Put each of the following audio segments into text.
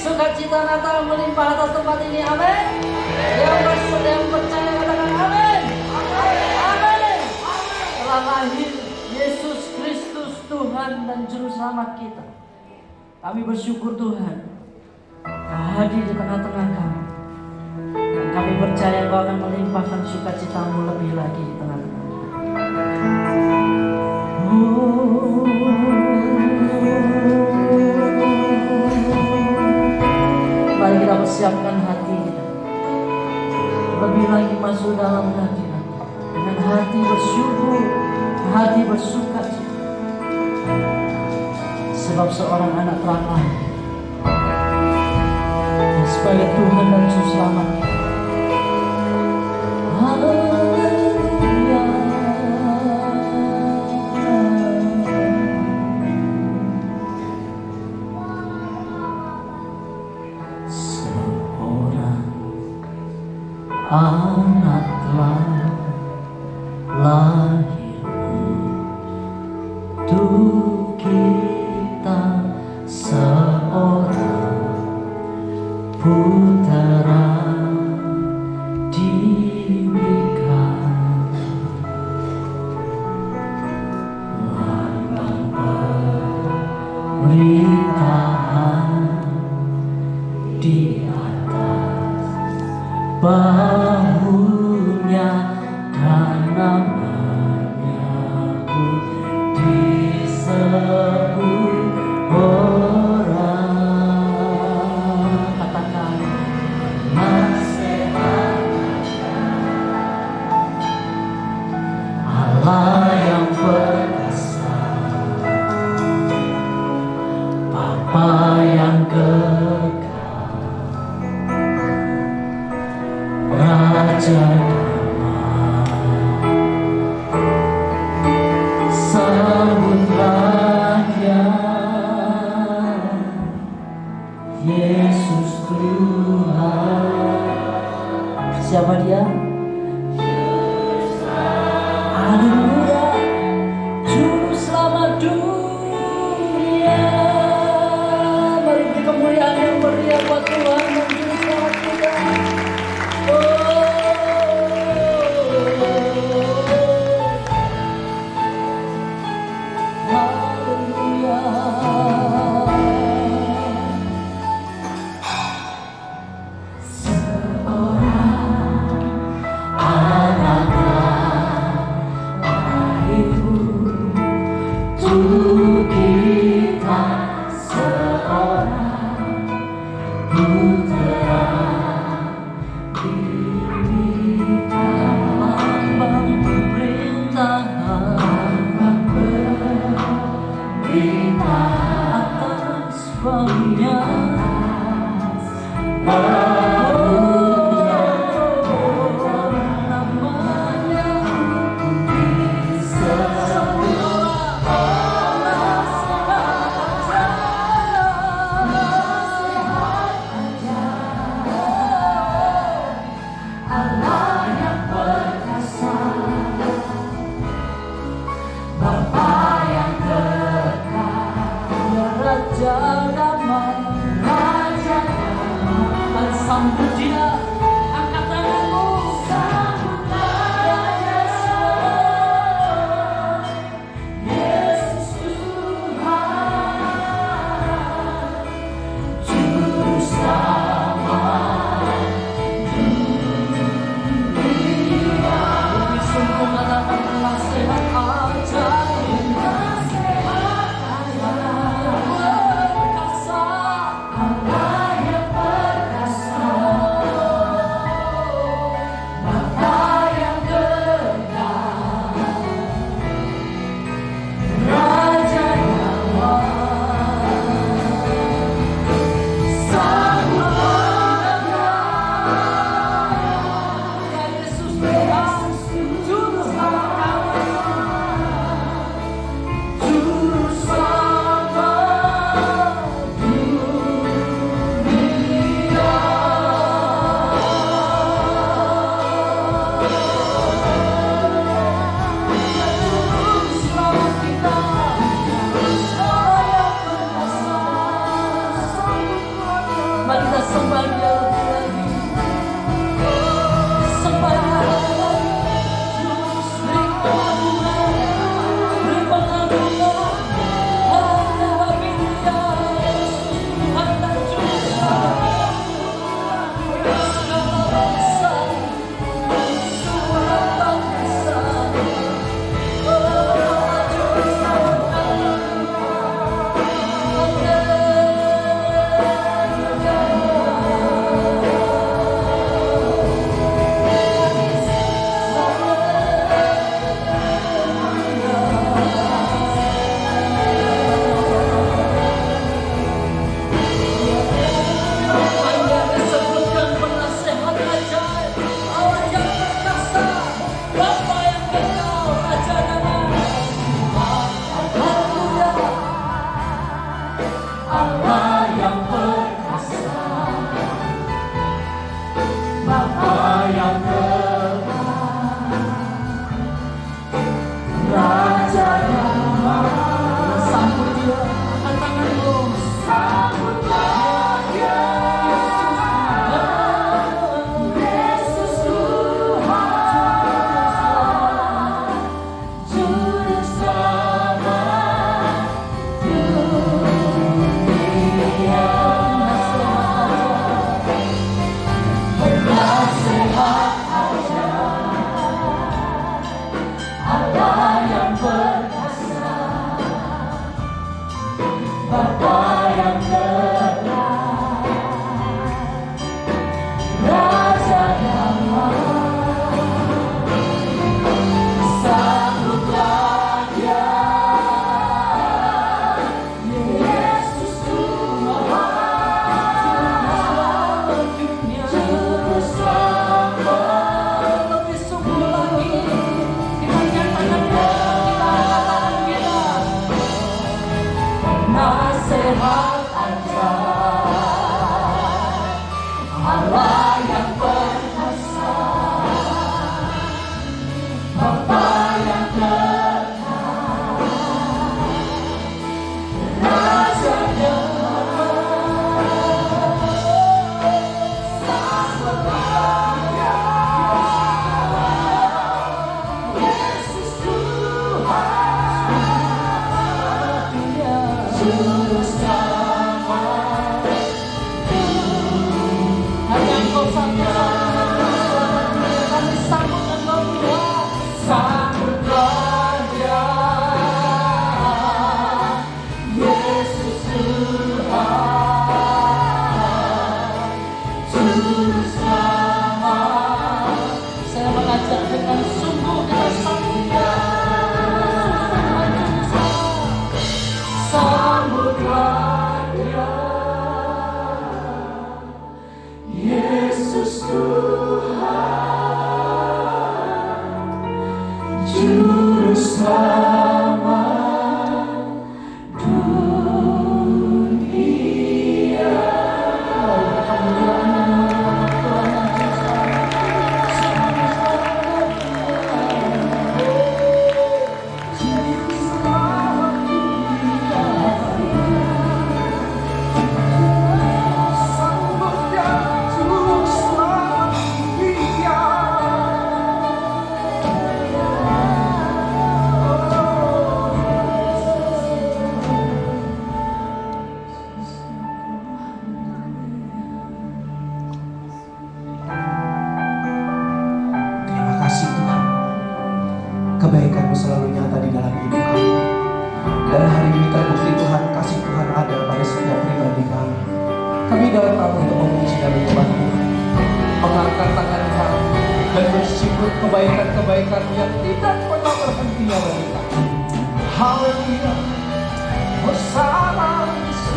Sukacita Natal melimpah atas tempat ini, amin. Yang percaya katakan amin. Amin. Telah lahir Yesus Kristus Tuhan dan Juru Selamat kita. Kami bersyukur Tuhan, Kau hadir di tengah-tengah kami. Dan kami percaya Kau akan melimpahkan sukacitamu lebih lagi di tengah-tengah kami. Mari kita persiapkan hati kita lebih lagi masuk dalam hadirat dengan hati bersyukur, hati bersukacita. Sebab seorang anak telah lahir yang sebagai Tuhan dan Juru Selamat kita. Haleluya. Seorang anak telah lahir untuk kita, seorang putera diberikan, lambang pemerintahan di atas bahunya, dan namanya pun disebut orang. Katakan nasihat Allah yang perkasa, Bapa yang kekal, Raja sambutlah Dia, Yesus Tuhan. Siapa Dia? Haleluya, Juru Selamat dunia. Mari beri kemuliaan yang meriah buat Tuhan dan Juru Selamat kita. Mari kita sembah Dia lebih lagi. Sembah Dia lagi. Beri pengagungan, beri pengagungan hanya bagi Dia, Yesus Tuhan dan Juru Selamat. Segala bangsa, segala bangsa, Juru Selamat. Kebaikan-Mu selalu nyata di dalam hidup kami. Dan hari ini terbukti Tuhan, kasih Tuhan ada pada setiap pribadi kami. Kami datang untuk memuji dan menyembah Tuhan, mengangkat tangan kami dan bersyukur kebaikan-kebaikan-Mu yang tidak pernah berhentinya bagi kami. Haleluya, bersama Yesus.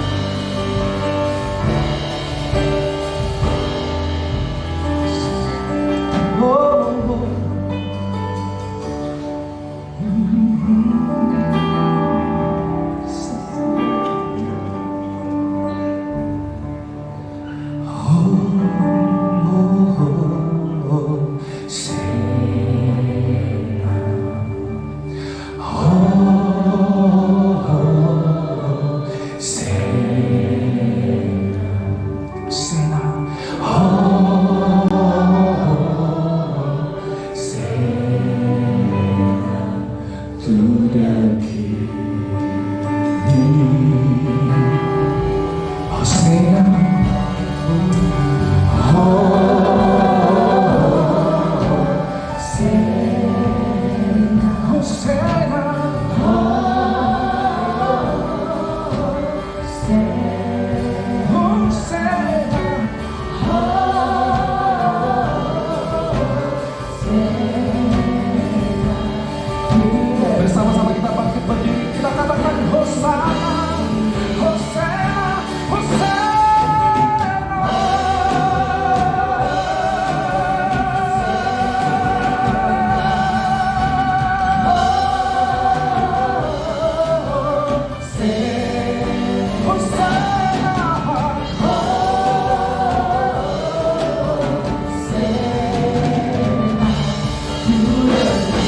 Say Hosana, Hosana, to the King. Hosana, bersama-sama kita bangkit berdiri, kita katakan Hosana, Hosana, Hosana.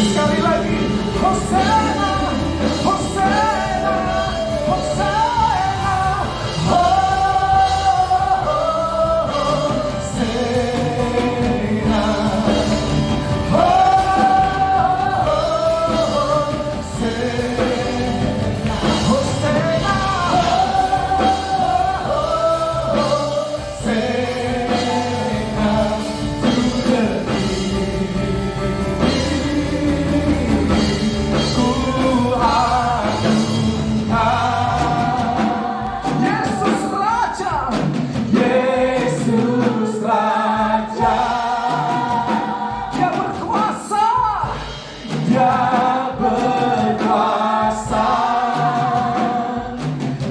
Sekali lagi, Hosana, Hosana, Hosana, Yesus Raja, Yesus Raja, Dia berkuasa, Dia berkuasa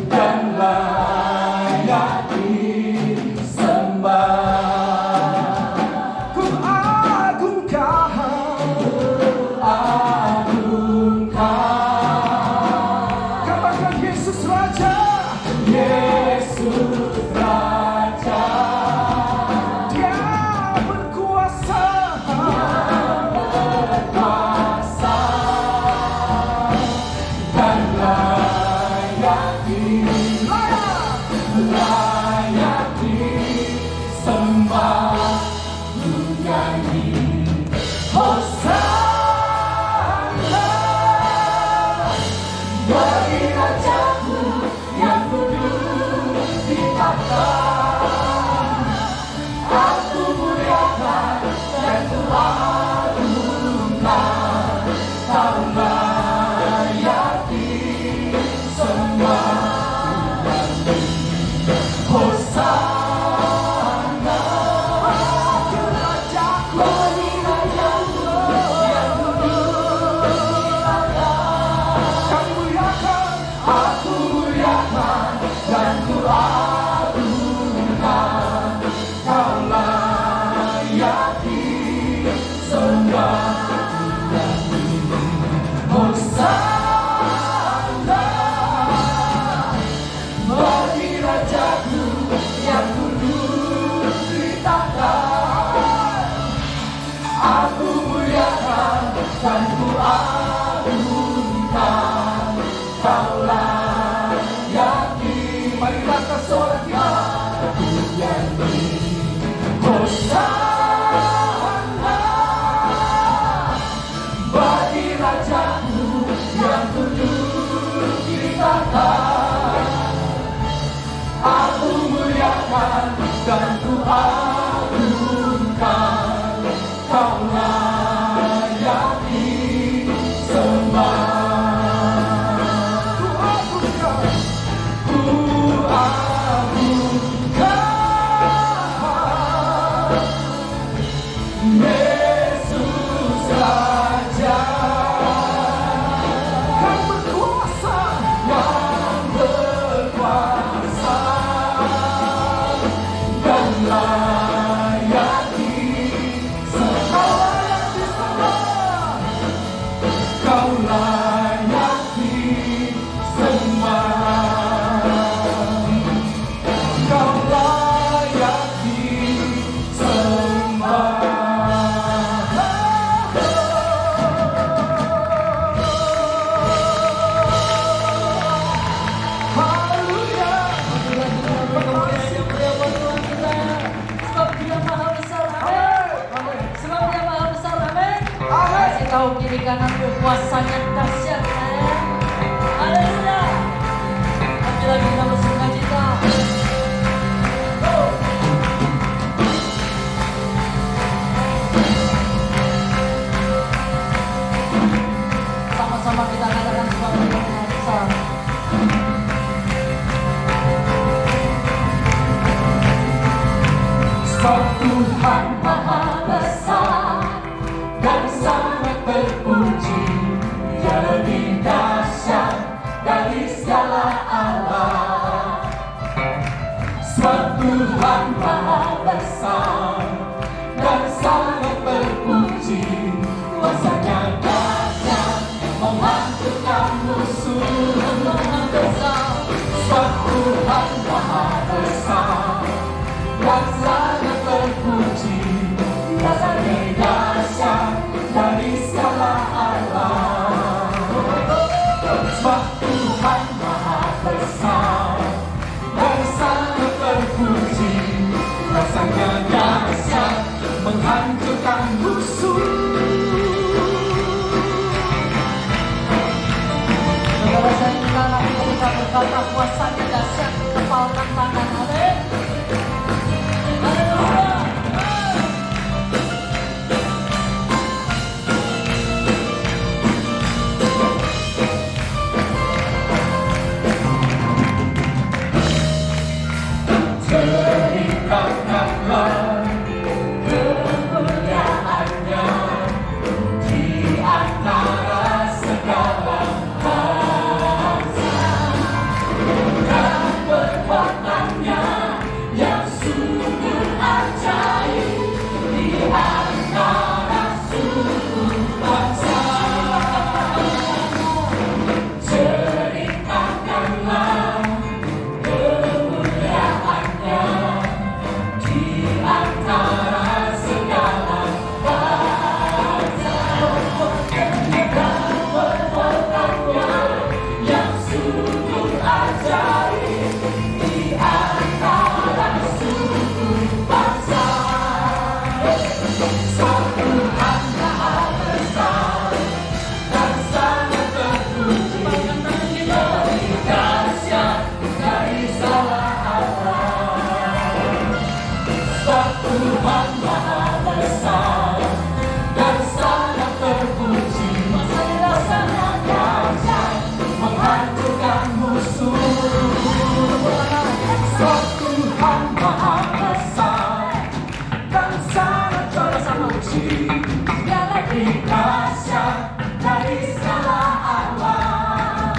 dan layak disembah. Ku agungkan, katakan Yesus Raja, Yesus Raja, Dia berkuasa, dan layak disembah. Ku nyanyi Hosana bagi Rajaku yang duduk di tahta. Aku muliakan dan ku agungkan, Kau layak disembah. Hosana bagi Rajaku yang duduk di tahta. Kami muliakan, aku muliakan dan ku agungkan, Kau layak disembah. Hosana bagi Rajaku yang duduk di tahta. Aku muliakan dan ku agungkan, Kau layak di. Mari angkat suara kita, nyanyi Hosana bagi Rajaku yang duduk di tahta. Aku muliakan dan ku agungkan, Kau layak disembah. Ku agungkan, ku agungkan Yesus Raja, Kau berkuasa, yang berkuasa dan layak disembah. Kau layak disembah. Kau layak disembah. Haleluya. Yang mulia buat Tuhan kita. Engkau kiri kananmu, kuasanya dahsyat. Haleluya. Lagi-lagi kita bersuka cita. Sama-sama kita katakan sebagai yang besar. Sebab Tuhan Maha Besar dan sangat terpuji, Dia lebih dahsyat dari segala alam. Sebab Tuhan Maha Besar dan sangat terpuji, kuasanya dahsyat menghancurkan musuh. Sebab Tuhan Maha Besar dan sangat terpuji, kuasanya dahsyat dari segala alam. Sebab Tuhan Maha Besar dan sangat terpuji, kuasanya dahsyat menghancurkan musuh. Saudara saya minta nanti kita berkata kuasanya dahsyat, kepalkan tangan. Amin. Haleluya. Ceritakanlah kemuliaannya di antara segala bangsa, dan perbuatannya yang sungguh ajaib di antara suku bangsa. Ceritakanlah kemuliaannya di antara segala bangsa, dan perbuatannya yang sungguh ajaib di antara suku bangsa. Sebab Tuhan Maha Besar dan sangat terpuji, lebih dahsyat dari segala alam. Sebab Tuhan Maha Besar dan sangat terpuji, kuasanya dahsyat menghancurkan musuh. Sebab Tuhan Maha Besar dan sangat terpuji, Dia lebih dahsyat dari segala alam.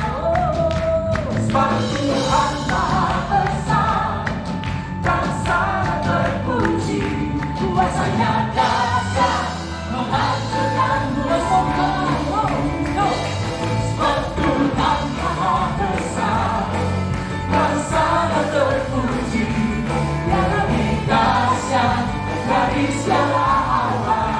Sebab Tuhan Maha Besar dan sangat terpuji, kuasanya dahsyat menghancurkan musuh. Sebab Tuhan Maha Besar dan sangat terpuji, Dia lebih dahsyat dari segala alam.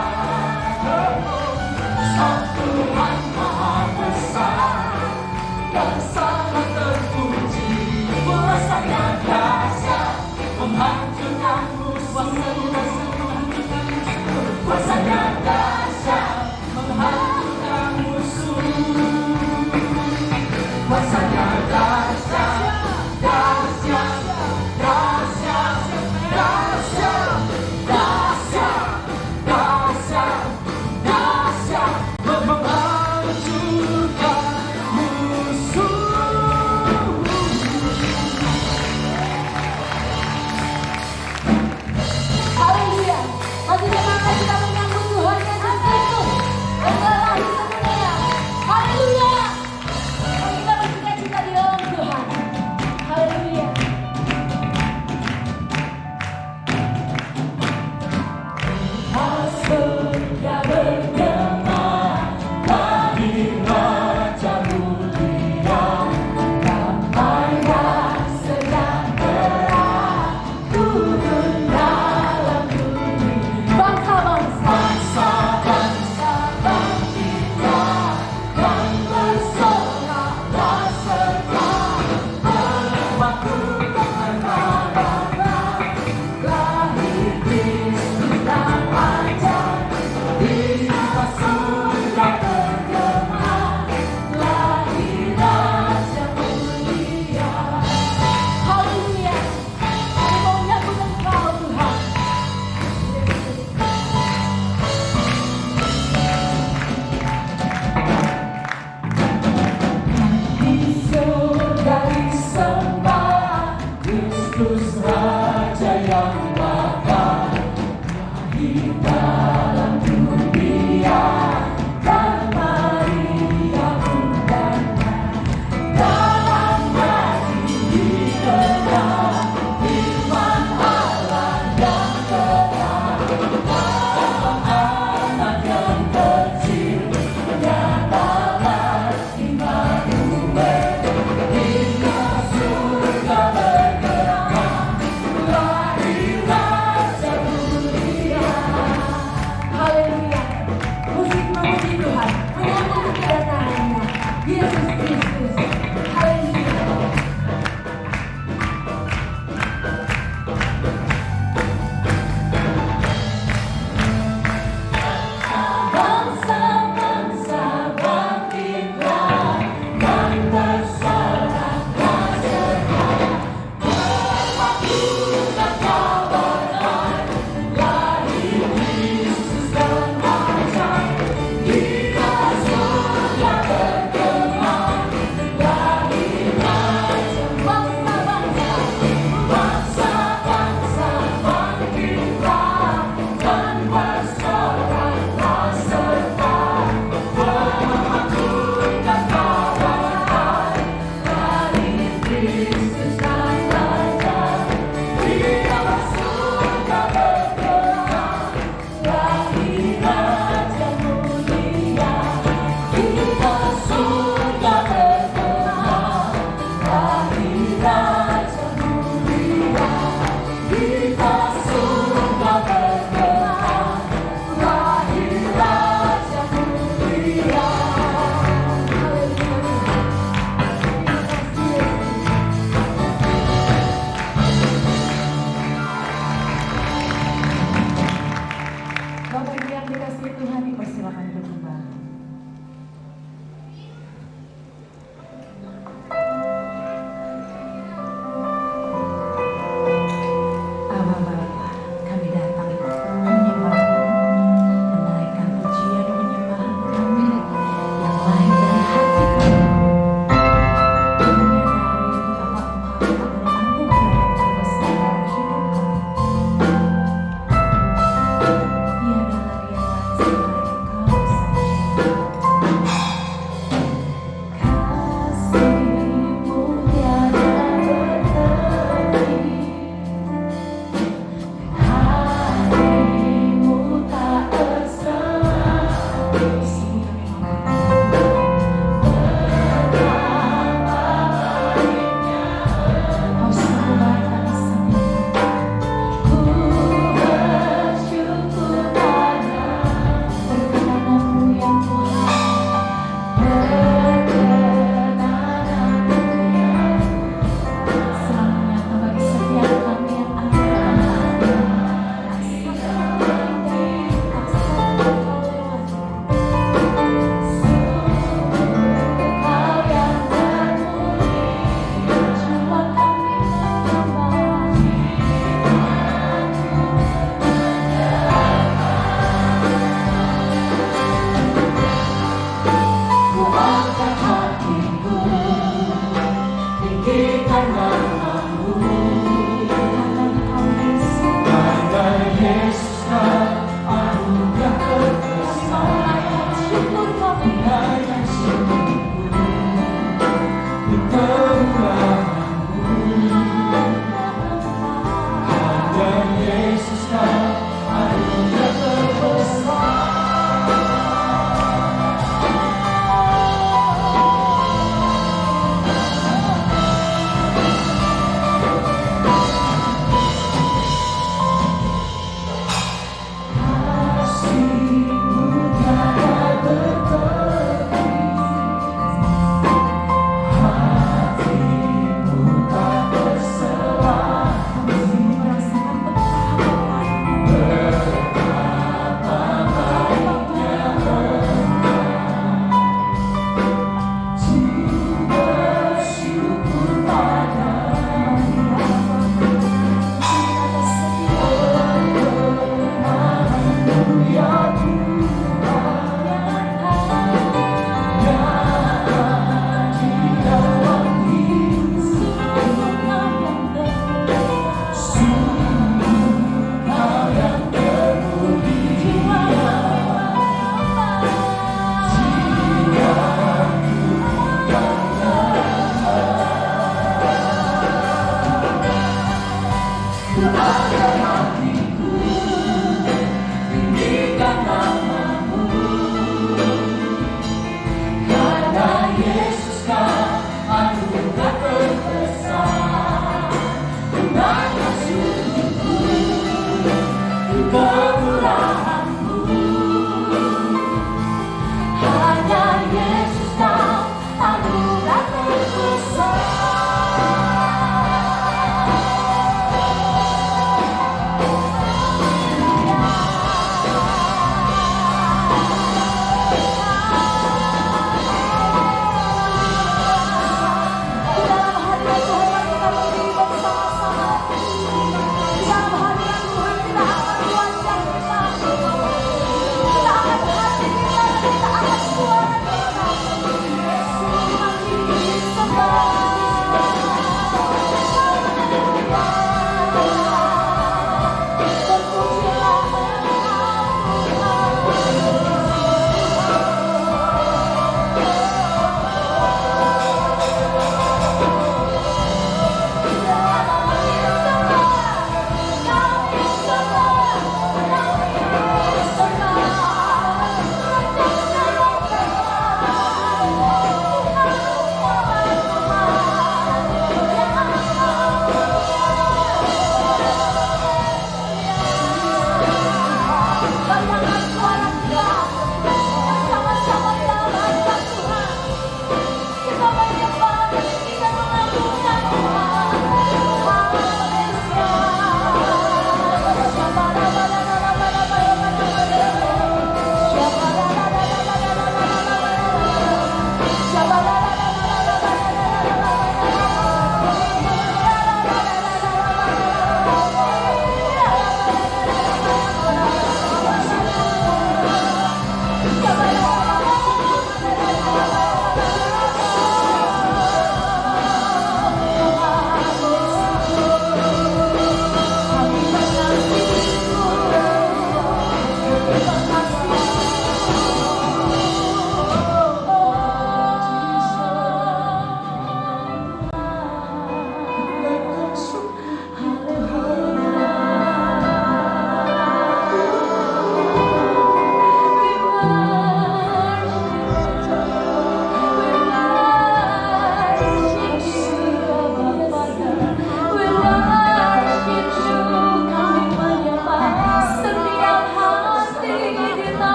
Immanuel,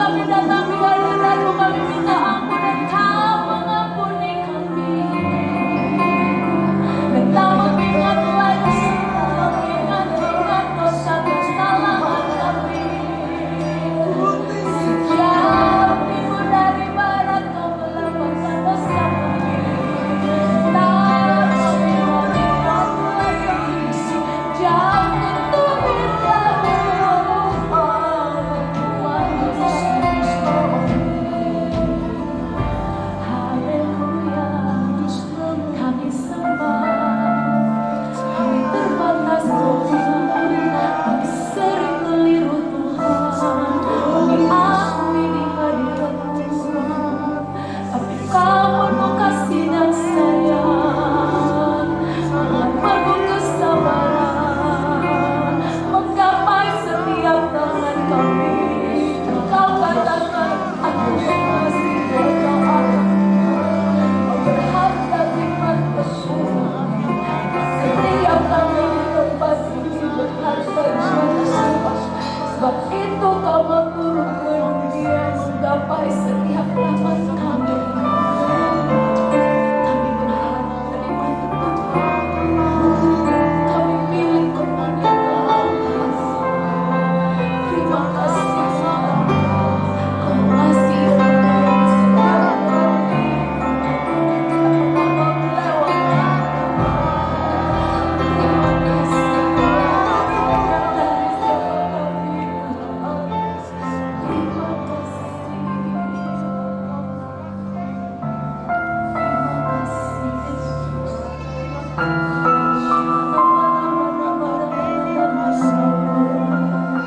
kami datangi hadirat-Mu, kami minta ampun dan Kau mengampuni kami. Dan Kau mengingat lagi, mengingat dosa-dosa lama kami. Sejauh timur dari barat Kau melapangkan dosa kami. Tak kami mengingat lagi, jauh keturunan Tuhan Yesus Kristus. Haleluya, kami sembah. Kami terbatas Tuhan, kami sering keliru Tuhan, kami akui di hadirat-Mu. Tapi Kau penuh kasih dan sayang, penuh kesabaran, menggapai setiap tangan kami. Kau katakan, aku mengasihi orang, kau berharga di mata Tuhan. Setiap kami di tempat ini berharga di mata Tuhan. Sebab itu Kau menurunkan dunia menggapai setiap rahmat kami. Kami berharga di mata Tuhan. Kami milik Tuhan yang Maha Kuasa. Terima kasih Tuhan. Kau mengasihi dan menyayangi setiap kami. Kau mau melewati. Terima kasih dari siapa kami.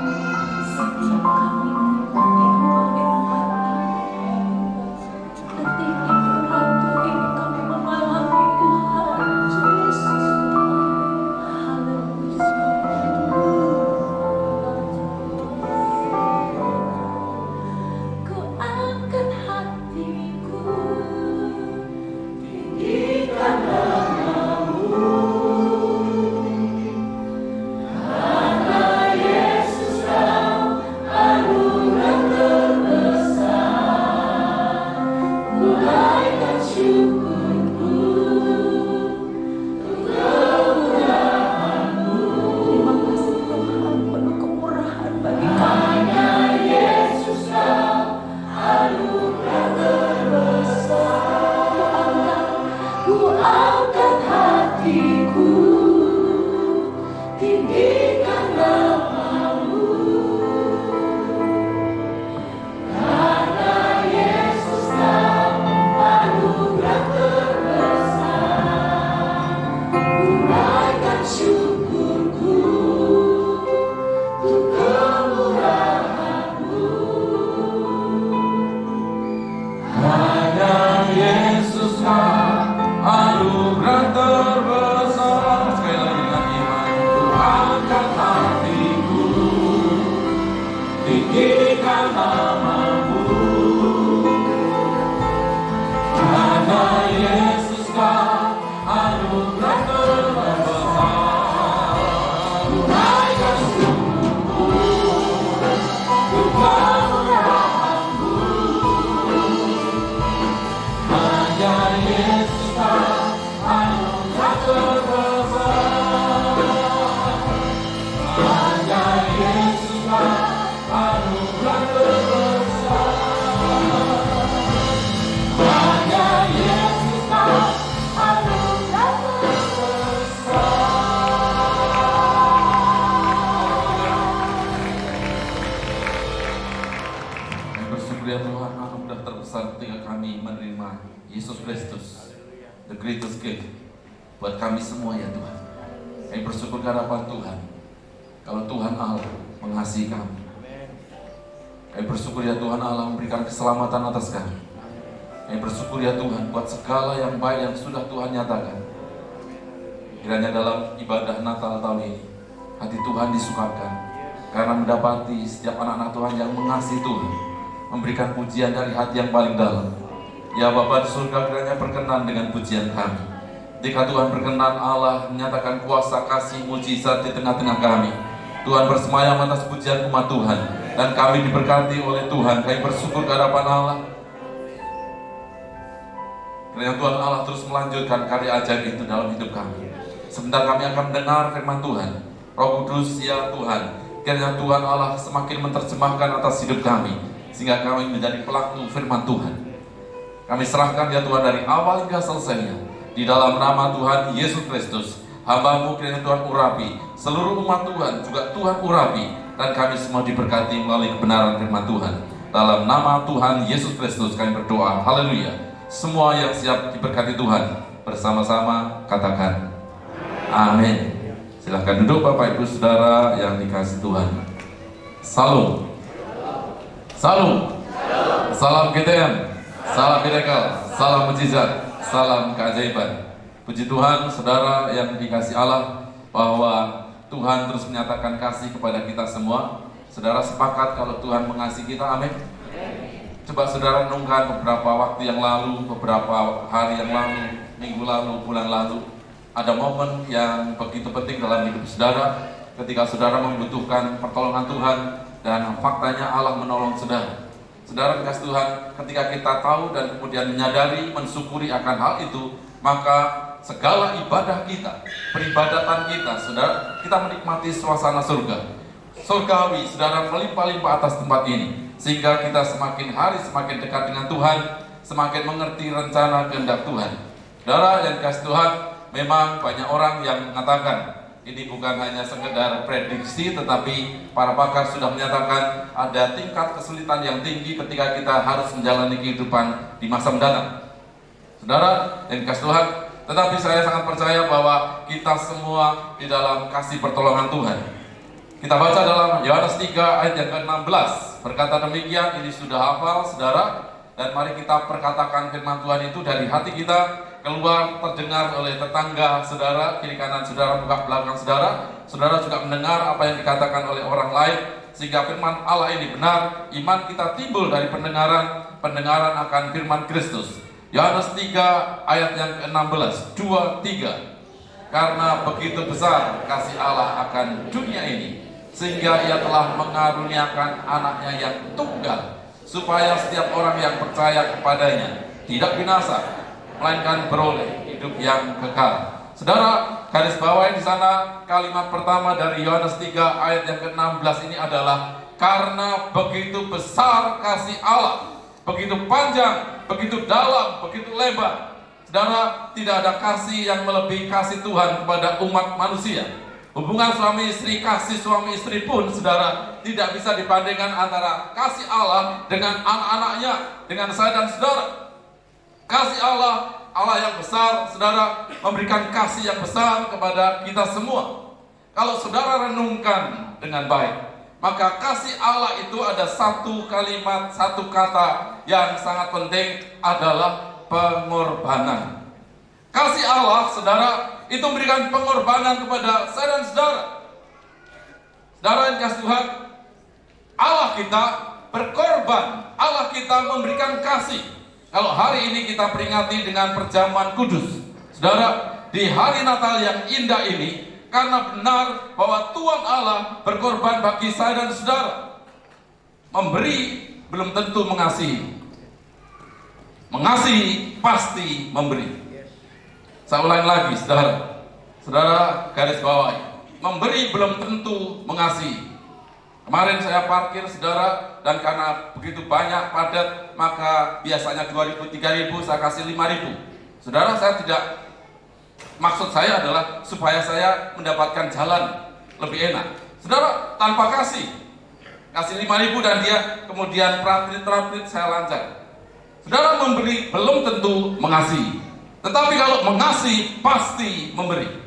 Terima Yesus Kristus, the greatest gift buat kami semua ya Tuhan. Kami bersyukur karena Tuhan, kalau Tuhan Allah mengasihi kami. Kami bersyukur ya Tuhan Allah memberikan keselamatan atas kami. Kami bersyukur ya Tuhan buat segala yang baik yang sudah Tuhan nyatakan. Kiranya dalam ibadah Natal tahun ini, hati Tuhan disukakan karena mendapati setiap anak-anak Tuhan yang mengasihi Tuhan, memberikan pujian dari hati yang paling dalam. Ya Bapa di surga, kiranya berkenan dengan pujian kami. Jika Tuhan berkenan, Allah menyatakan kuasa kasih mujizat di tengah-tengah kami. Tuhan bersemayam atas pujian umat Tuhan. dan kami diberkati oleh Tuhan. Kami bersyukur ke hadapan Allah. Kiranya Tuhan Allah terus melanjutkan karya ajaib itu dalam hidup kami. Sebentar kami akan mendengar firman Tuhan. Roh Kudus, ya Tuhan, kiranya Tuhan Allah semakin menerjemahkan atas hidup kami, sehingga kami menjadi pelaku firman Tuhan. Kami serahkan ya Tuhan dari awal hingga selesainya, di dalam nama Tuhan Yesus Kristus. Hamba-Mu kiranya Tuhan urapi, seluruh umat Tuhan juga Tuhan urapi, dan kami semua diberkati melalui kebenaran firman Tuhan. Dalam nama Tuhan Yesus Kristus kami berdoa, haleluya. Semua yang siap diberkati Tuhan, bersama-sama katakan amin. Silahkan duduk Bapak Ibu Saudara yang dikasihi Tuhan. Salam. Salam. Salam GTM. Salam Bineka. Salam mujizat. Salam keajaiban. Puji Tuhan, saudara yang dikasihi Allah, bahwa Tuhan terus menyatakan kasih kepada kita semua. Saudara sepakat kalau Tuhan mengasihi kita, amin. Coba saudara renungkan beberapa waktu yang lalu, beberapa hari yang lalu, minggu lalu, bulan lalu, ada momen yang begitu penting dalam hidup saudara, ketika saudara membutuhkan pertolongan Tuhan, dan faktanya Allah menolong saudara. Saudara dikasihi Tuhan, ketika kita tahu dan kemudian menyadari, mensyukuri akan hal itu, maka segala ibadah kita, peribadatan kita, saudara, kita menikmati suasana surga. Surgawi, saudara, melimpah-limpah atas tempat ini, sehingga kita semakin hari semakin dekat dengan Tuhan, semakin mengerti rencana kehendak Tuhan. Saudara yang dikasihi Tuhan, memang banyak orang yang mengatakan ini bukan hanya sekedar prediksi, tetapi para pakar sudah menyatakan ada tingkat kesulitan yang tinggi ketika kita harus menjalani kehidupan di masa mendatang. Saudara yang dikasihi Tuhan, tetapi saya sangat percaya bahwa kita semua di dalam kasih pertolongan Tuhan. Kita baca dalam Yohanes 3 ayat yang ke-16, berkata demikian, ini sudah hafal saudara, dan mari kita perkatakan firman Tuhan itu dari hati kita, keluar terdengar oleh tetangga saudara, kiri kanan saudara, buka belakang saudara. Saudara juga mendengar apa yang dikatakan oleh orang lain, sehingga firman Allah ini benar. Iman kita timbul dari pendengaran, pendengaran akan firman Kristus. Yohanes 3 ayat yang ke-16, 2-3. Karena begitu besar kasih Allah akan dunia ini, sehingga ia telah mengaruniakan anaknya yang tunggal, supaya setiap orang yang percaya kepadanya tidak binasa, melainkan beroleh hidup yang kekal. Saudara, garis bawahi di sana kalimat pertama dari Yohanes 3 ayat yang ke-16 ini adalah karena begitu besar kasih Allah, begitu panjang, begitu dalam, begitu lebar. Saudara, tidak ada kasih yang melebihi kasih Tuhan kepada umat manusia. Hubungan suami istri, kasih suami istri pun, saudara, tidak bisa dibandingkan antara kasih Allah dengan anak-anaknya, dengan saya dan saudara. Kasih Allah, Allah yang besar, saudara, memberikan kasih yang besar kepada kita semua. Kalau saudara renungkan dengan baik, maka kasih Allah itu ada satu kalimat, satu kata yang sangat penting, adalah pengorbanan. Kasih Allah, saudara, itu memberikan pengorbanan kepada saya dan saudara. Saudara yang dikasihi Tuhan, Allah kita berkorban, Allah kita memberikan kasih. Kalau hari ini kita peringati dengan perjamuan kudus, saudara, di hari Natal yang indah ini, karena benar bahwa Tuhan Allah berkorban bagi saya dan saudara. Memberi belum tentu mengasihi. Mengasihi pasti memberi. Saya ulangi lagi, saudara. Saudara garis bawahi. Memberi belum tentu mengasihi. Kemarin saya parkir, saudara, dan karena begitu banyak padat, maka biasanya 2.000, 3.000, saya kasih 5.000. Saudara, saya tidak, maksud saya adalah supaya saya mendapatkan jalan lebih enak. Saudara, tanpa kasih 5.000 dan dia kemudian pratrit, saya lancar. Saudara, memberi belum tentu mengasihi, tetapi kalau mengasihi pasti memberi.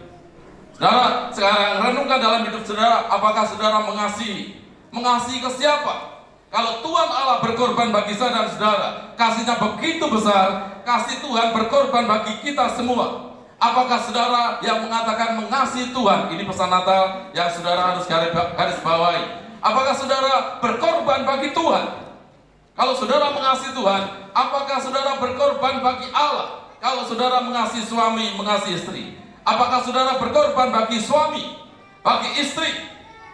Saudara, sekarang renungkan dalam hidup saudara, apakah saudara mengasihi? Mengasihi ke siapa? Kalau Tuhan Allah berkorban bagi saya dan saudara, kasihnya begitu besar, kasih Tuhan berkorban bagi kita semua. Apakah saudara yang mengatakan mengasihi Tuhan? Ini pesan Natal yang saudara harus garis bawahi. Apakah saudara berkorban bagi Tuhan? Kalau saudara mengasihi Tuhan, apakah saudara berkorban bagi Allah? Kalau saudara mengasihi suami, mengasihi istri, apakah saudara berkorban bagi suami, bagi istri?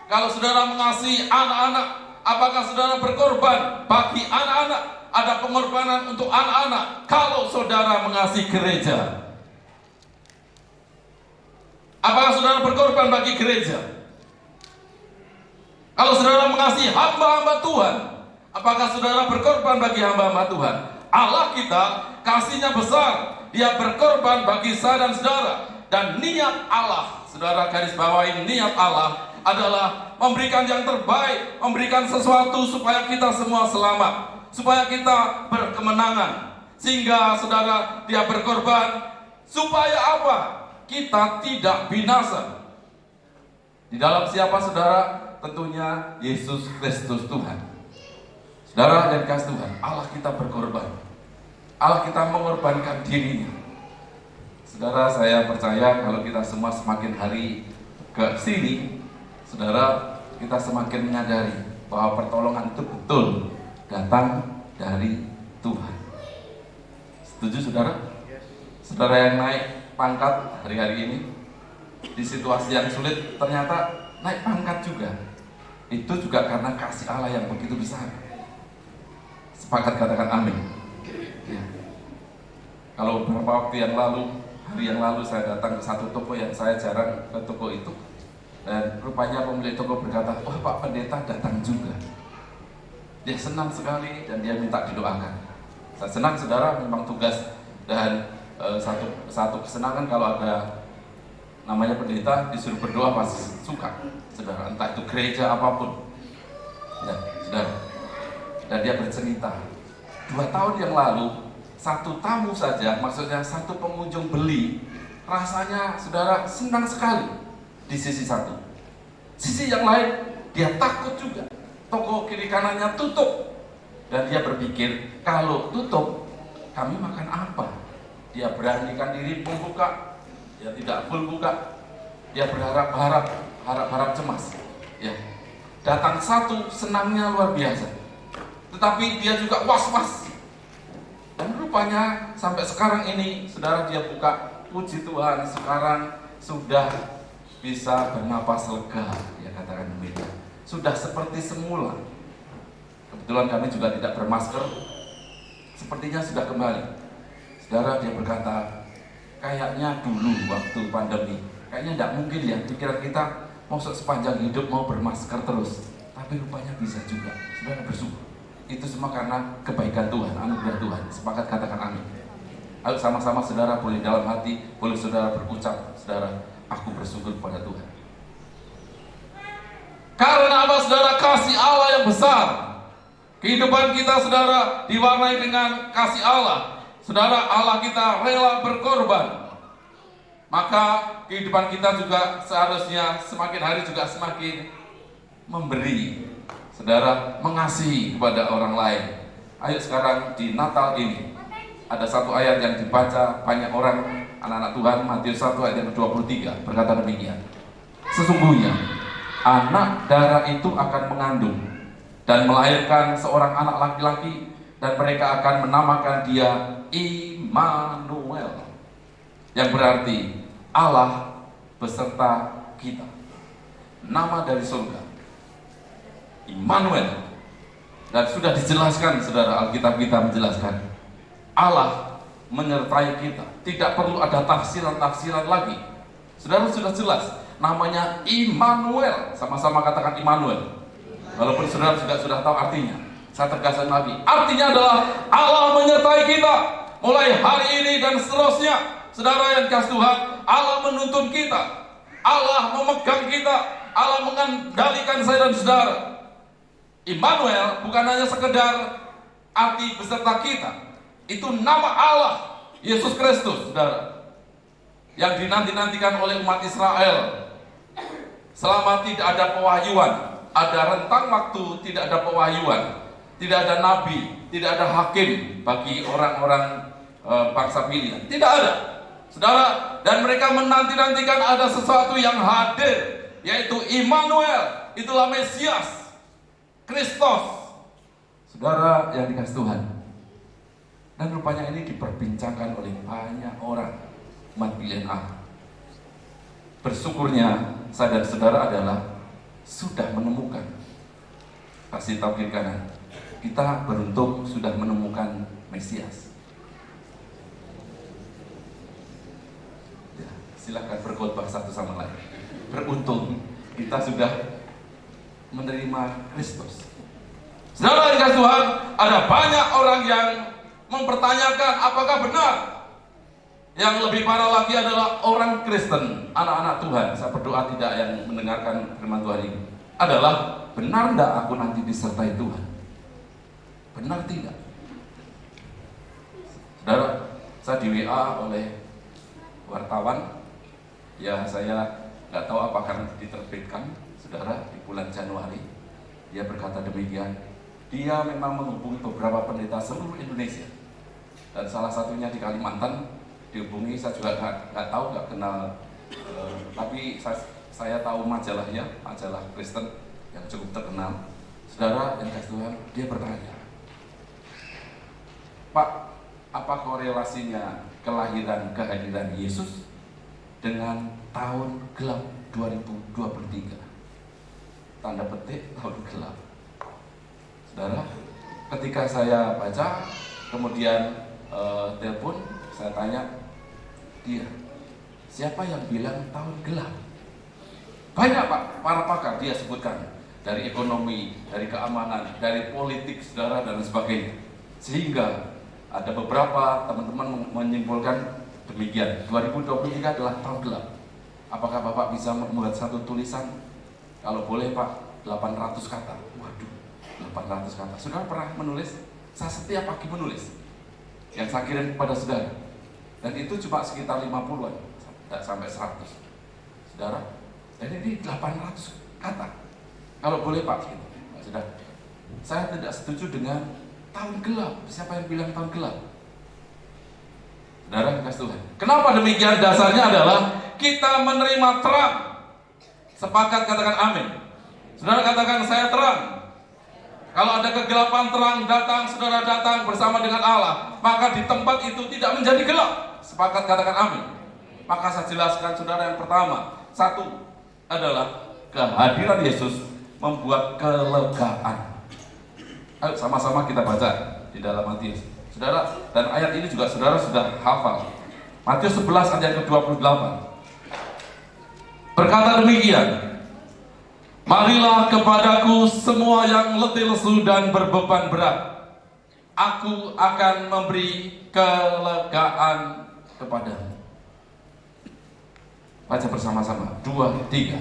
Kalau saudara mengasihi anak-anak, apakah saudara berkorban bagi anak-anak? Ada pengorbanan untuk anak-anak kalau saudara mengasihi gereja. Apakah saudara berkorban bagi gereja? Kalau saudara mengasihi hamba-hamba Tuhan, apakah saudara berkorban bagi hamba-hamba Tuhan? Allah kita kasihnya besar, Dia berkorban bagi saya dan saudara. Dan niat Allah, saudara garis bawahi, niat Allah adalah memberikan yang terbaik, memberikan sesuatu supaya kita semua selamat, supaya kita berkemenangan. Sehingga saudara, Dia berkorban supaya apa? Kita tidak binasa. Di dalam siapa saudara? Tentunya Yesus Kristus Tuhan. Saudara yang dikasihi Tuhan, Allah kita berkorban. Allah kita mengorbankan dirinya. Saudara, saya percaya kalau kita semua semakin hari ke sini, saudara, kita semakin menyadari bahwa pertolongan itu betul datang dari Tuhan. Setuju saudara? Saudara yang naik pangkat hari-hari ini, di situasi yang sulit ternyata naik pangkat juga. Itu juga karena kasih Allah yang begitu besar. Sepakat katakan amin. Ya. Kalau beberapa waktu yang lalu, hari yang lalu saya datang ke satu toko yang saya jarang ke toko itu, dan rupanya pemilik toko berkata, wah Pak Pendeta datang juga. Dia senang sekali dan dia minta didoakan. Saya senang saudara, memang tugas dan satu kesenangan kalau ada namanya pendeta disuruh berdoa pasti suka, saudara, entah itu gereja apapun. Ya, saudara. Dan dia bercerita, 2 tahun yang lalu satu tamu saja, maksudnya satu pengunjung beli, rasanya saudara senang sekali di sisi satu. Sisi yang lain dia takut juga. Toko kiri kanannya tutup dan dia berpikir kalau tutup kami makan apa? Dia beranikan diri membuka, dia tidak full buka. Dia berharap cemas. Ya, datang satu senangnya luar biasa, tetapi dia juga was-was. Dan rupanya sampai sekarang ini, saudara, dia buka, puji Tuhan, sekarang sudah bisa bernapas lega, ya katakan demikian. Sudah seperti semula. Kebetulan kami juga tidak bermasker, sepertinya sudah kembali. Saudara, dia berkata, kayaknya dulu waktu pandemi, kayaknya tidak mungkin ya pikiran kita mau sepanjang hidup mau bermasker terus. Tapi rupanya bisa juga. Saudara bersyukur. Itu semua karena kebaikan Tuhan, anugerah Tuhan. Sepakat katakan amin. Ayo sama-sama saudara, boleh dalam hati, boleh saudara berucap, saudara, aku bersyukur kepada Tuhan. Karena apa saudara? Kasih Allah yang besar. Kehidupan kita saudara diwarnai dengan kasih Allah. Saudara, Allah kita rela berkorban. Maka kehidupan kita juga seharusnya semakin hari juga semakin memberi. Saudara, mengasihi kepada orang lain. Ayo sekarang di Natal ini ada satu ayat yang dibaca banyak orang, anak-anak Tuhan, Matius 1 ayat yang ke-23 berkata demikian. Sesungguhnya anak darah itu akan mengandung dan melahirkan seorang anak laki-laki, dan mereka akan menamakan dia Immanuel, yang berarti Allah beserta kita. Nama dari surga, Immanuel. Dan sudah dijelaskan saudara, Alkitab kita menjelaskan Allah menyertai kita. Tidak perlu ada tafsiran-tafsiran lagi. Saudara, sudah jelas namanya Immanuel. Sama-sama katakan Immanuel. Walaupun saudara juga sudah tahu artinya, saya tegaskan lagi, artinya adalah Allah menyertai kita mulai hari ini dan seterusnya. Saudara yang dikasihi Tuhan, Allah menuntun kita, Allah memegang kita, Allah mengendalikan saya dan saudara. Immanuel bukan hanya sekedar arti beserta kita, itu nama Allah, Yesus Kristus, saudara, yang dinanti-nantikan oleh umat Israel. Selama tidak ada pewahyuan, ada rentang waktu tidak ada pewahyuan, tidak ada nabi, tidak ada hakim bagi orang-orang bangsa pilihan, tidak ada, saudara. Dan mereka menanti-nantikan ada sesuatu yang hadir, yaitu Immanuel, itulah Mesias, Kristus, saudara yang dikasihi Tuhan. Dan rupanya ini diperbincangkan oleh banyak orang, umat pilihan Allah. Bersyukurnya saya dan saudara adalah sudah menemukan kasih tahu kiri kanan. Kita beruntung sudah menemukan Mesias. Ya, silakan berkhotbah satu sama lain. Beruntung kita sudah menerima Kristus. Saudara dikasih Tuhan, ada banyak orang yang mempertanyakan apakah benar. Yang lebih parah lagi adalah orang Kristen, anak-anak Tuhan. Saya berdoa tidak yang mendengarkan firman Tuhan ini. Adalah, benar tidak aku nanti disertai Tuhan? Benar tidak? Saudara, saya di WA oleh wartawan. Ya, saya nggak tahu apakah nanti diterbitkan, saudara, di bulan Januari. Dia berkata demikian. Dia memang menghubungi beberapa pendeta seluruh Indonesia. Dan salah satunya di Kalimantan dihubungi. Saya juga nggak tahu, nggak kenal, tapi saya tahu majalahnya, majalah Kristen yang cukup terkenal. Saudara yang kasih Tuhan, dia bertanya, Pak, apa korelasinya kehadiran Yesus dengan tahun gelap 2023? Tanda petik tahun gelap. Saudara, ketika saya baca, kemudian telepon, saya tanya dia, siapa yang bilang tahun gelap? Banyak Pak, para pakar dia sebutkan, dari ekonomi, dari keamanan, dari politik, saudara, dan sebagainya. Sehingga ada beberapa teman-teman menyimpulkan demikian, 2023 adalah tahun gelap. Apakah Bapak bisa membuat satu tulisan? Kalau boleh Pak, 800 kata. Waduh, 800 kata. Saudara pernah menulis? Saya setiap pagi menulis yang saya kirim kepada saudara. Dan itu cuma sekitar 50-an, tidak sampai 100. Saudara, dan ini 800 kata. Kalau boleh Pak, gitu. Saudara, saya tidak setuju dengan tahun gelap. Siapa yang bilang tahun gelap? Saudara, kasih Tuhan. Kenapa demikian? Dasarnya adalah kita menerima terang. Sepakat katakan amin. Saudara katakan saya terang. Kalau ada kegelapan, terang datang, saudara datang bersama dengan Allah, maka di tempat itu tidak menjadi gelap. Sepakat katakan amin. Maka saya jelaskan saudara, yang pertama, satu adalah kehadiran Yesus membuat kelegaan. Ayo sama-sama kita baca di dalam Matius. Saudara, dan ayat ini juga saudara sudah hafal. Matius 11 ayat ke-28. Berkata demikian, marilah kepadaku semua yang letih lesu dan berbeban berat, aku akan memberi kelegaan kepadamu. Baca bersama-sama, 2, 3.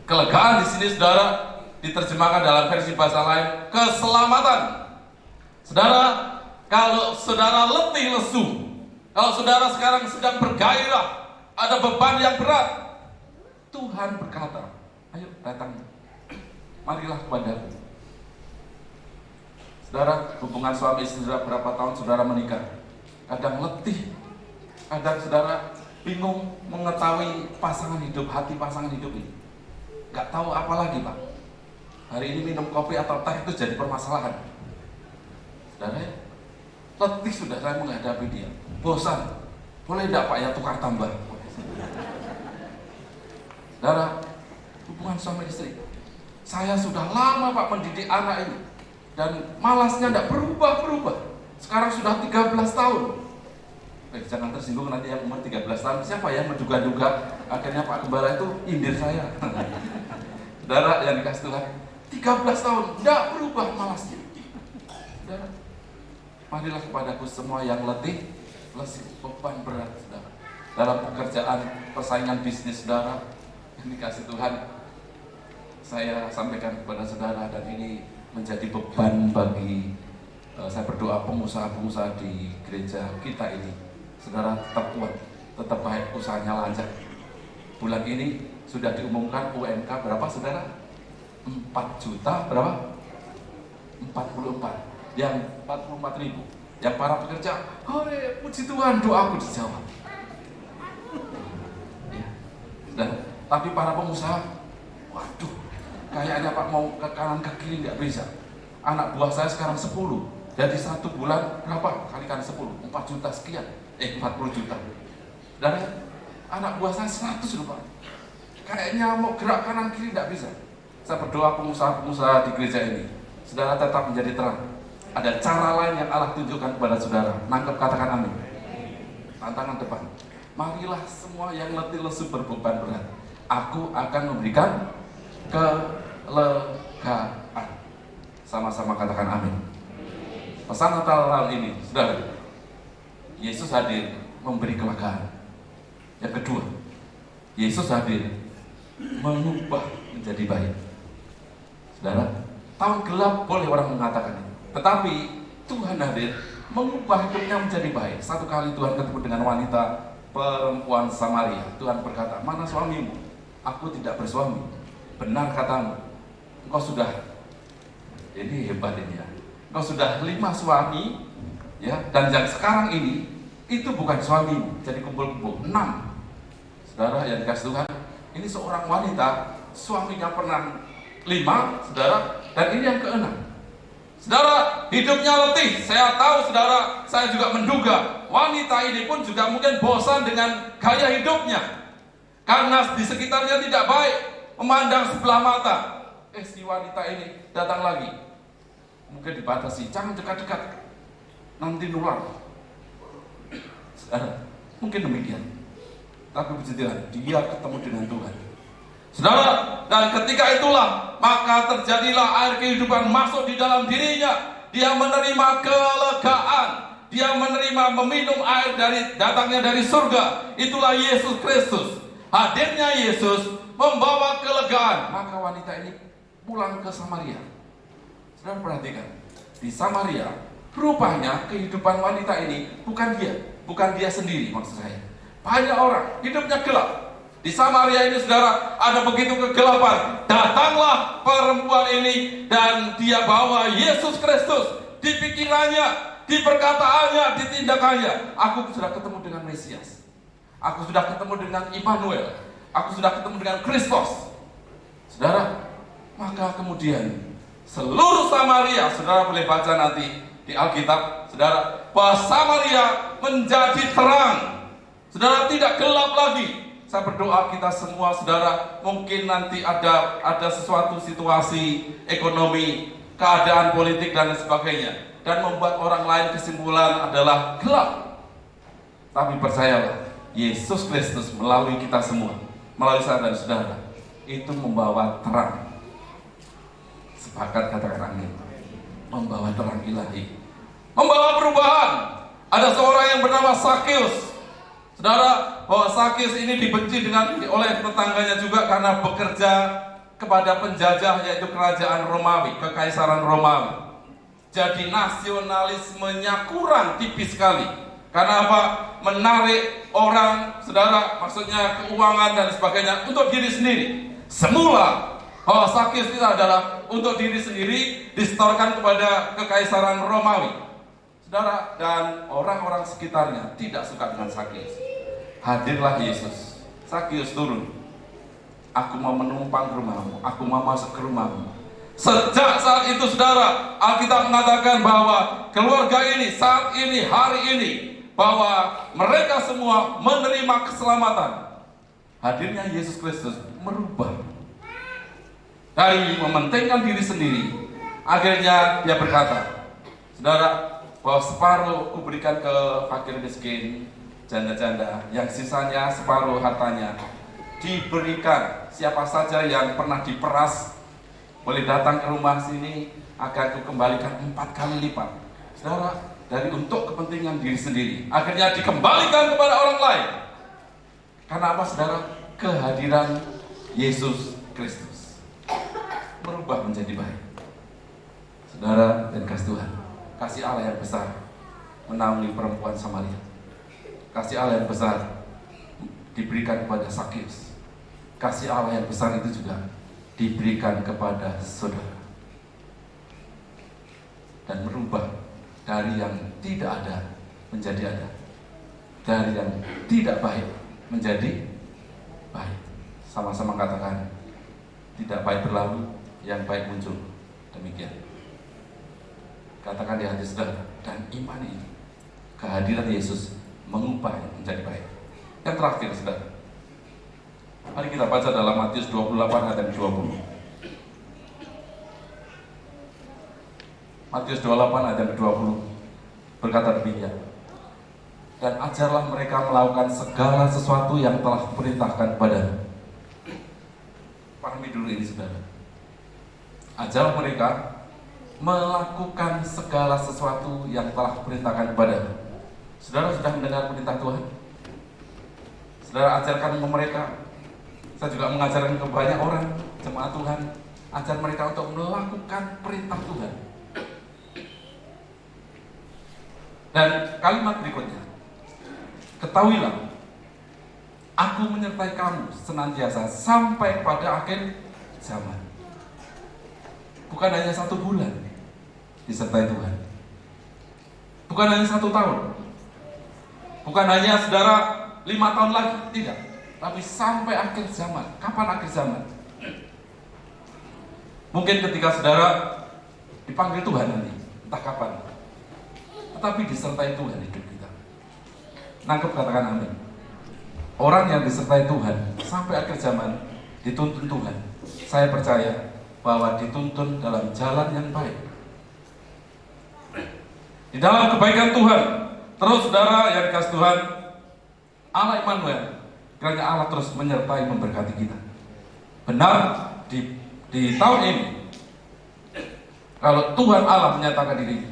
Kelegaan di sini saudara diterjemahkan dalam versi bahasa lain keselamatan. Saudara, kalau saudara letih lesu, kalau saudara sekarang sedang bergairah, ada beban yang berat, Tuhan berkata, ayo datang, marilah kepadaku. Saudara, hubungan suami istri sudah berapa tahun saudara menikah, kadang letih, kadang saudara bingung mengetahui pasangan hidup, hati pasangan hidup ini. Gak tahu apa lagi Pak. Hari ini minum kopi atau teh itu jadi permasalahan. Saudara, letih sudah saya menghadapi dia, bosan. Boleh tidak Pak ya tukar tambah? Saudara, hubungan suami istri, saya sudah lama Pak mendidik anak ini, dan malasnya tidak berubah-berubah. Sekarang sudah 13 tahun. Jangan tersinggung nanti yang umur 13 tahun. Siapa yang menduga-duga akhirnya Pak Gembala itu indir saya. Saudara yang dikasih Tuhan, 13 tahun tidak berubah malasnya. Saudara, marilah kepadaku semua yang letih, lesu, beban berat, saudara. Dalam pekerjaan, persaingan bisnis saudara, yang dikasih Tuhan, saya sampaikan kepada saudara, dan ini menjadi beban bagi saya berdoa pengusaha-pengusaha di gereja kita ini. Saudara tetap kuat, tetap baik, usahanya lancar. Bulan ini sudah diumumkan UMK berapa saudara? 4 juta berapa? 44. Yang 44 ribu. Yang para pekerja, hore, puji Tuhan, doaku dijawab. Ya. Dan tapi para pengusaha, waduh, kayaknya Pak mau ke kanan ke kiri nggak bisa. Anak buah saya sekarang 10. Jadi 1 bulan berapa? Kalikan 10, 4 juta sekian. 40 juta. Dan anak buah saya 100 loh Pak. Kayaknya mau gerak kanan kiri tidak bisa. Saya berdoa pengusaha-pengusaha di gereja ini, saudara tetap menjadi terang. Ada cara lain yang Allah tunjukkan kepada saudara. Nangkep, katakan amin. Tantangan depan. Marilah semua yang letih lesu berbeban berat. Aku akan memberikan kelegaan. Sama-sama katakan amin. Pesan Natal tahun ini, saudara, Yesus hadir memberi kelegaan. Yang kedua, Yesus hadir mengubah menjadi baik. Saudara, tahun gelap boleh orang mengatakan itu, tetapi Tuhan hadir mengubah hidupnya menjadi baik. Satu kali Tuhan ketemu dengan wanita perempuan Samaria. Tuhan berkata, mana suamimu? Aku tidak bersuami. Benar katamu, engkau sudah, ini hebat ini ya, engkau sudah 5 suami, ya, dan yang sekarang ini itu bukan suamimu. Jadi kumpul-kumpul 6. Saudara yang dikasih Tuhan, ini seorang wanita, suaminya pernah 5, saudara, dan ini yang ke-6. Saudara, hidupnya letih. Saya tahu, saudara, saya juga menduga wanita ini pun juga mungkin bosan dengan gaya hidupnya, karena di sekitarnya tidak baik, memandang sebelah mata. Si wanita ini datang lagi, mungkin dibatasi, jangan dekat-dekat, nanti nular. Saudara, mungkin demikian. Tapi puji Tuhan, dia ketemu dengan Tuhan. Saudara, dan ketika itulah maka terjadilah air kehidupan masuk di dalam dirinya. Dia menerima kelegaan. Dia menerima meminum air datangnya dari surga. Itulah Yesus Kristus. Hadirnya Yesus membawa kelegaan. Maka wanita ini pulang ke Samaria. Saudara perhatikan, di Samaria rupanya kehidupan wanita ini bukan dia sendiri, maksud saya. Banyak orang hidupnya gelap. Di Samaria ini, saudara, ada begitu kegelapan. Datanglah perempuan ini dan dia bawa Yesus Kristus di pikirannya, di perkataannya, di tindakannya. Aku sudah ketemu dengan Mesias. Aku sudah ketemu dengan Immanuel. Aku sudah ketemu dengan Kristus. Saudara, maka kemudian seluruh Samaria, saudara boleh baca nanti di Alkitab, saudara, bahwa Samaria menjadi terang. Saudara, tidak gelap lagi. Saya berdoa kita semua, saudara, mungkin nanti ada sesuatu situasi ekonomi, keadaan politik dan sebagainya, dan membuat orang lain kesimpulan adalah gelap. Tapi percayalah, Yesus Kristus melalui kita semua, melalui saya dan saudara, itu membawa terang. Sepakat katakan amin. Membawa terang ilahi, membawa perubahan. Ada seorang yang bernama Sakeus. Saudara, bahwa Sakeus ini dibenci oleh tetangganya juga karena bekerja kepada penjajah, yaitu kerajaan Romawi, kekaisaran Romawi. Jadi nasionalismenya kurang tipis sekali. Karena apa? Menarik orang, saudara, maksudnya keuangan dan sebagainya untuk diri sendiri. Semula bahwa Sakeus itu adalah untuk diri sendiri, disetorkan kepada kekaisaran Romawi. Saudara, dan orang-orang sekitarnya tidak suka dengan Sakeus. Hadirlah Yesus. Sakeus turun. Aku mau menumpang ke rumahmu. Aku mau masuk ke rumahmu. Sejak saat itu, saudara, Alkitab mengatakan bahwa keluarga ini, saat ini, hari ini, bahwa mereka semua menerima keselamatan. Hadirnya Yesus Kristus merubah. Dari mementingkan diri sendiri, akhirnya dia berkata, saudara, bahwa separuh kuberikan ke fakir miskin, janda-janda, yang sisanya separuh hartanya diberikan siapa saja yang pernah diperas, boleh datang ke rumah sini akan kukembalikan 4 kali lipat. Saudara, dari untuk kepentingan diri sendiri, akhirnya dikembalikan kepada orang lain. Karena apa, saudara? Kehadiran Yesus Kristus merubah menjadi baik. Saudara dan kasih Tuhan, kasih Allah yang besar menaungi perempuan Samaria. Kasih Allah yang besar diberikan kepada Sakeus. Kasih Allah yang besar itu juga diberikan kepada saudara. Dan merubah dari yang tidak ada menjadi ada. Dari yang tidak baik menjadi baik. Sama-sama katakan, tidak baik berlalu, yang baik muncul. Demikian. Katakan di hati saudara, dan iman ini, kehadiran Yesus mengubah menjadi baik. Yang terakhir, saudara. Mari kita baca dalam Matius 28 ayat 20. Matius 28 ayat 20 berkata demikian. Dan ajarlah mereka melakukan segala sesuatu yang telah diperintahkan kepadamu. Pahami dulu ini, saudara. Ajarlah mereka melakukan segala sesuatu yang telah diperintahkan kepadamu. Saudara sudah mendengar perintah Tuhan? Saudara ajarkan ke mereka. Saya juga mengajarkan ke banyak orang, jemaat Tuhan, ajar mereka untuk melakukan perintah Tuhan. Dan kalimat berikutnya, ketahuilah, aku menyertai kamu senantiasa sampai pada akhir zaman. Bukan hanya 1 bulan disertai Tuhan, bukan hanya 1 tahun, bukan hanya saudara 5 tahun lagi, tidak, tapi sampai akhir zaman. Kapan akhir zaman? Mungkin ketika saudara dipanggil Tuhan nanti, entah kapan, tetapi disertai Tuhan hidup kita. Nangkep, katakan amin. Orang yang disertai Tuhan sampai akhir zaman dituntun Tuhan. Saya percaya bahwa dituntun dalam jalan yang baik, di dalam kebaikan Tuhan. Terus saudara yang dikasih Tuhan, Allah Immanuel, kiranya Allah terus menyertai memberkati kita. Benar, di tahun ini, kalau Tuhan Allah menyatakan diri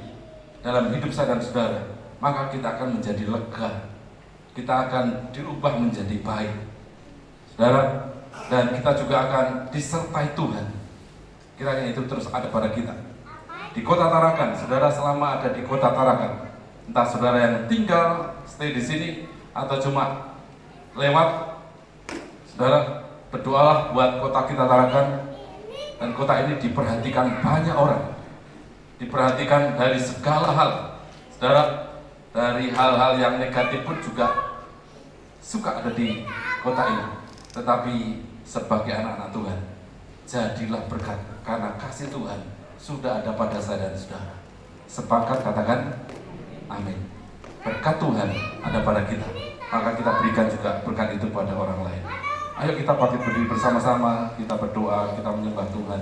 dalam hidup saya dan saudara, maka kita akan menjadi lega, kita akan diubah menjadi baik, saudara, dan kita juga akan disertai Tuhan. Kiranya itu terus ada pada kita. Di kota Tarakan, saudara selama ada di kota Tarakan, entah saudara yang tinggal stay di sini atau cuma lewat, saudara berdoalah buat kota kita Tarakan, dan kota ini diperhatikan banyak orang, diperhatikan dari segala hal, saudara, dari hal-hal yang negatif pun juga suka ada di kota ini. Tetapi sebagai anak-anak Tuhan, jadilah berkat, karena kasih Tuhan sudah ada pada saya dan saudara. Sepakat, katakan amin. Berkat Tuhan ada pada kita, maka kita berikan juga berkat itu pada orang lain. Ayo kita bangkit berdiri bersama-sama, kita berdoa, kita menyembah Tuhan.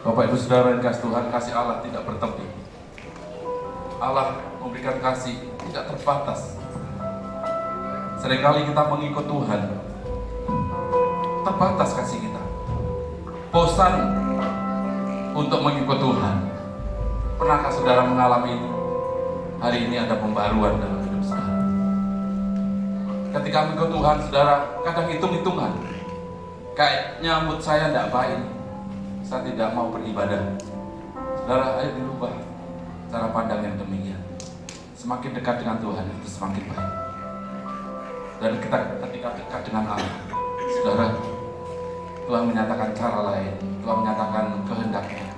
Bapak Ibu Saudara yang kasih Tuhan, kasih Allah tidak bertepi. Allah memberikan kasih tidak terbatas. Seringkali kita mengikut Tuhan, terbatas kasih kita, bosan untuk mengikut Tuhan. Pernahkah saudara mengalami ini? Hari ini ada pembaruan dalam hidup saudara. Ketika mengikut Tuhan, saudara kadang hitung-hitungan, kayak nyambut saya tidak baik, saya tidak mau beribadah. Saudara, ayo dirubah cara pandang yang demikian. Semakin dekat dengan Tuhan itu semakin baik. Dan kita ketika dekat dengan Allah, saudara, Tuhan menyatakan cara lain, Tuhan menyatakan kehendaknya,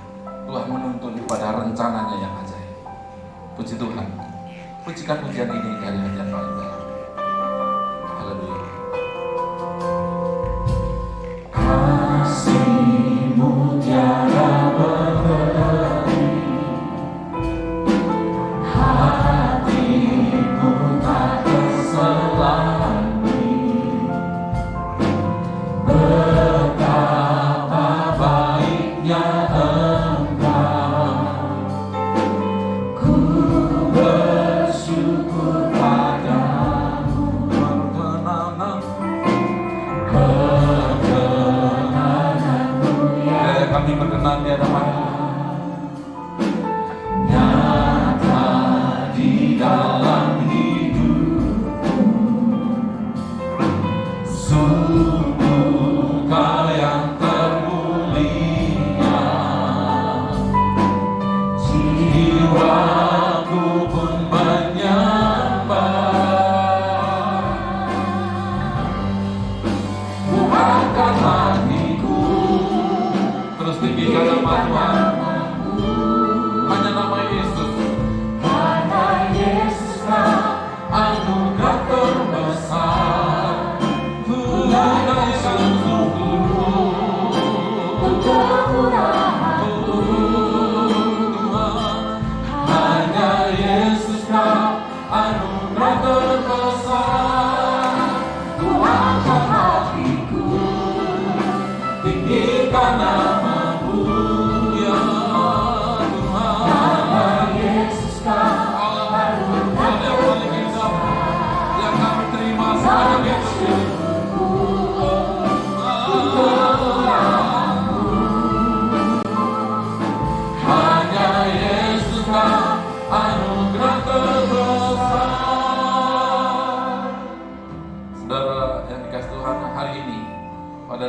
Tuhan menuntun pada rencananya yang ajaib. Puji Tuhan, pujikan pujian ini dari hati yang paling baik. Haleluya. Kasih-Mu tiada berhenti, hatiku tak terselami. Betapa baiknya Engkau, ku bersyukur padamu.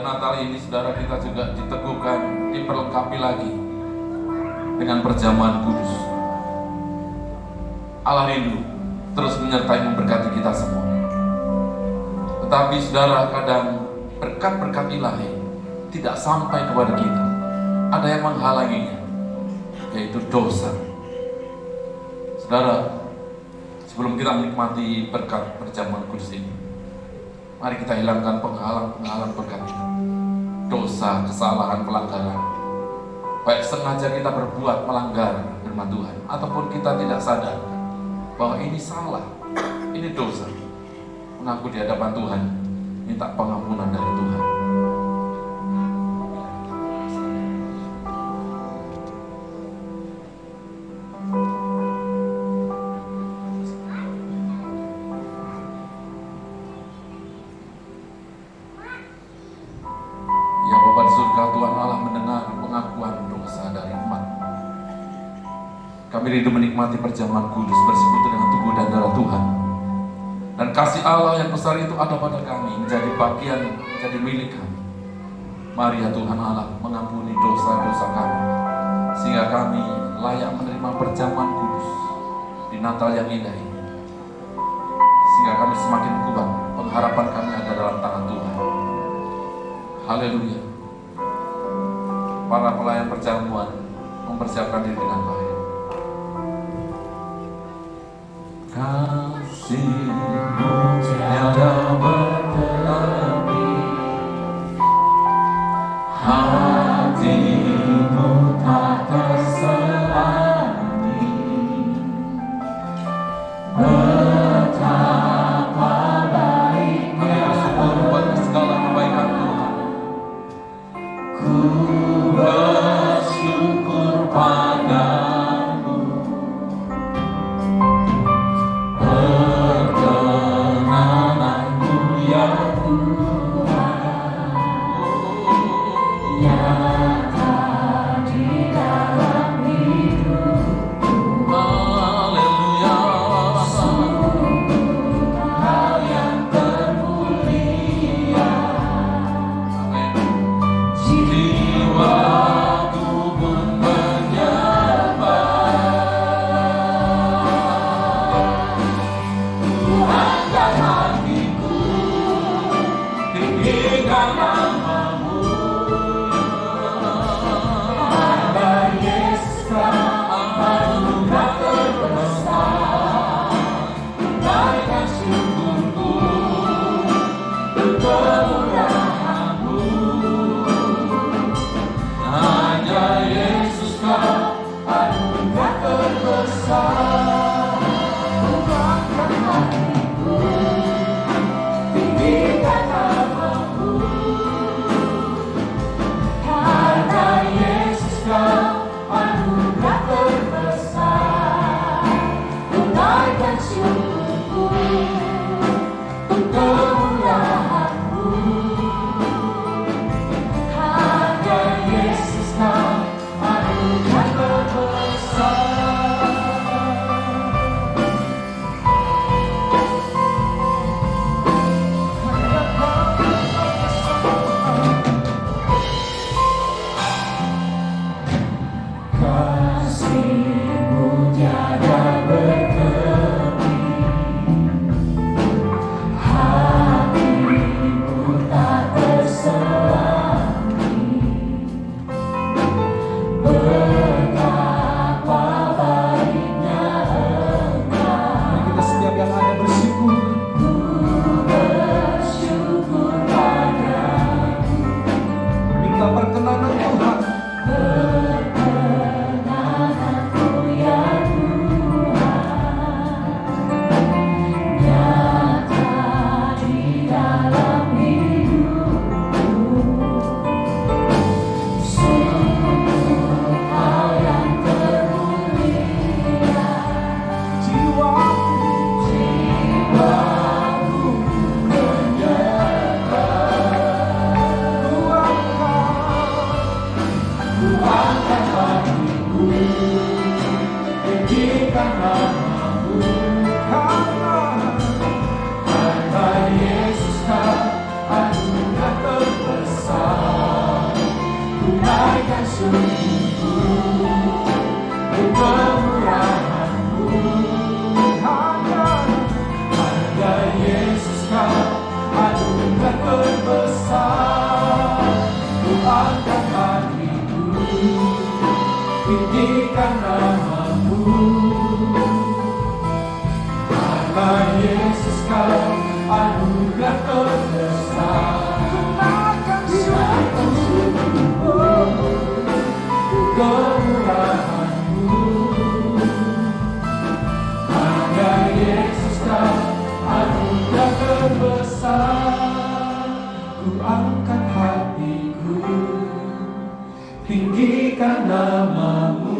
Natal ini saudara kita juga diteguhkan, diperlengkapi lagi dengan perjamuan kudus. Allah rindu terus menyertai memberkati kita semua. Tetapi saudara, kadang berkat-berkat ilahi tidak sampai kepada kita. Ada yang menghalanginya, yaitu dosa. Saudara, sebelum kita menikmati berkat perjamuan kudus ini, mari kita hilangkan penghalang-penghalang berkat itu. Dosa, kesalahan, pelanggaran. Baik sengaja kita berbuat melanggar firman Tuhan, ataupun kita tidak sadar bahwa ini salah, ini dosa. Mengaku di hadapan Tuhan, minta pengampunan dari Tuhan. Ya Bapa di surga, Tuhan Allah mendengar pengakuan dosa dari umat. Kami rindu menikmati perjamuan kudus bersekutu dengan tubuh dan darah Tuhan. Dan kasih Allah yang besar itu ada pada kami, menjadi bagian, menjadi milik kami. Mari ya Tuhan Allah, mengampuni dosa-dosa kami, sehingga kami layak menerima perjamuan kudus di Natal yang indah ini. Sehingga kami semakin kuat, pengharapan kami ada dalam tangan Tuhan. Haleluya. Para pelayan perjamuan mempersiapkan diri dengan baik. Kasih-Mu tiada bertepi, hati-Mu tak terselami. Betapa baiknya bersyukur buat segala kebaikan Tuhan. Ku bersyukur padamu, perkenananmu ya Tuhan, nyata di dalam hidupku. Haleluya. Hal yang termulia, jiwaku pun menyembah. Tuhan dan hatiku tinggikan nama-Mu. Ada Yesus anugerah terbesar, naikkan syukurku untuk kemurahan-Mu. Hanya Yesus Kau anugerah terbesar. Ungkapkan hatiku, tinggikan nama-Mu. Hanya Yesus Kau anugerah terbesar. Ungkapkan syukurku untuk kemurahan-Mu. Hanya Yesus Kau anugerah terbesar. Kasih-Mu tiada bertepi, hati-Mu tak terselami. Betapa baiknya Engkau. Mari kita setiap yang ada bersyukur. Ku Bersyukur padamu, Minta perkenanan Tuhan. perkenananmu ya Tuhan, nyata di dalam hidupku. Sungguh hal yang termulia, Jiwaku jiwaku kuangkat hatiku, tinggikan nama-Mu. Karena Yesus Kau anugerah terbesar. namamu, karena Yesus kau anugerah terbesar. Gunakan syukur kemurahan-Mu, karena Yesus kau anugerah terbesar. Ku angkat hatiku, tinggikan namamu,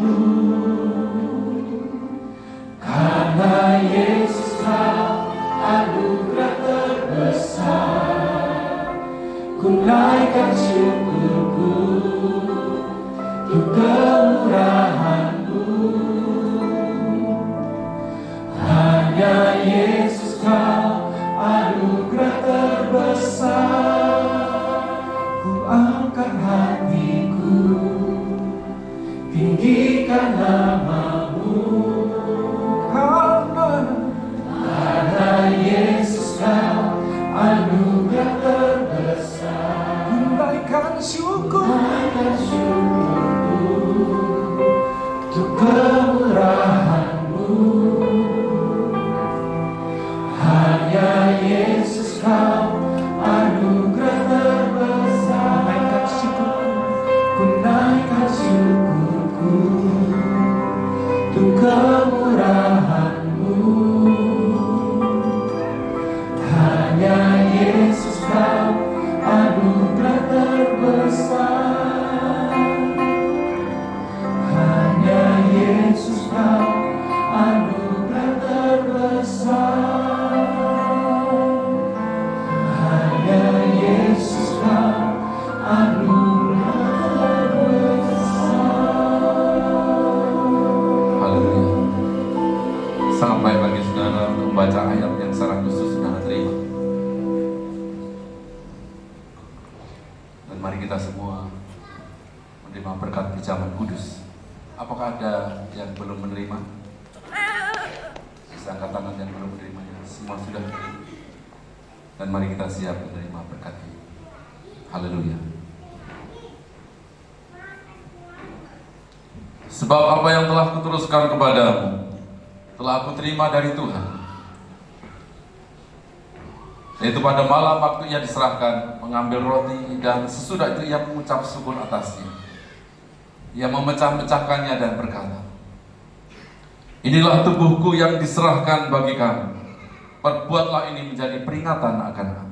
karena Yesus kau anugerah terbesar. Ku naikkan syukurku untuk kemurahan-Mu, hanya Yesus kau anugerah terbesar. Ku angkat hatiku, tinggikan namamu, karena Yesus kau anugerah terbesar. Naikkan syukurku untuk kemurahan-Mu, hanya Yesus kau anugerah terbesar. Naikkan syukurku, ku naikkan syukurku untuk kemurahan-Mu, hanya Yesus kau anugerah terbesar. Hanya Yesus kau anugerah terbesar. Hanya Yesus kau anugerah terbesar. Haleluya. Sangat baik bagi saudara untuk membaca ayat yang secara khusus saudara terima. Dan mari kita semua menerima berkat pinjaman kudus. Apakah ada yang belum menerima? Bisa angkat tangan yang belum menerimanya. Semua sudah menerima. Dan mari kita siap menerima berkat ini. Haleluya. Sebab apa yang telah kuteruskan kepadamu telah aku terima dari Tuhan, yaitu pada malam waktu ia diserahkan, mengambil roti, dan sesudah itu ia mengucap syukur atasnya. Ia memecah-mecahkannya dan berkata, inilah tubuhku yang diserahkan bagi kamu. Perbuatlah ini menjadi peringatan akan aku.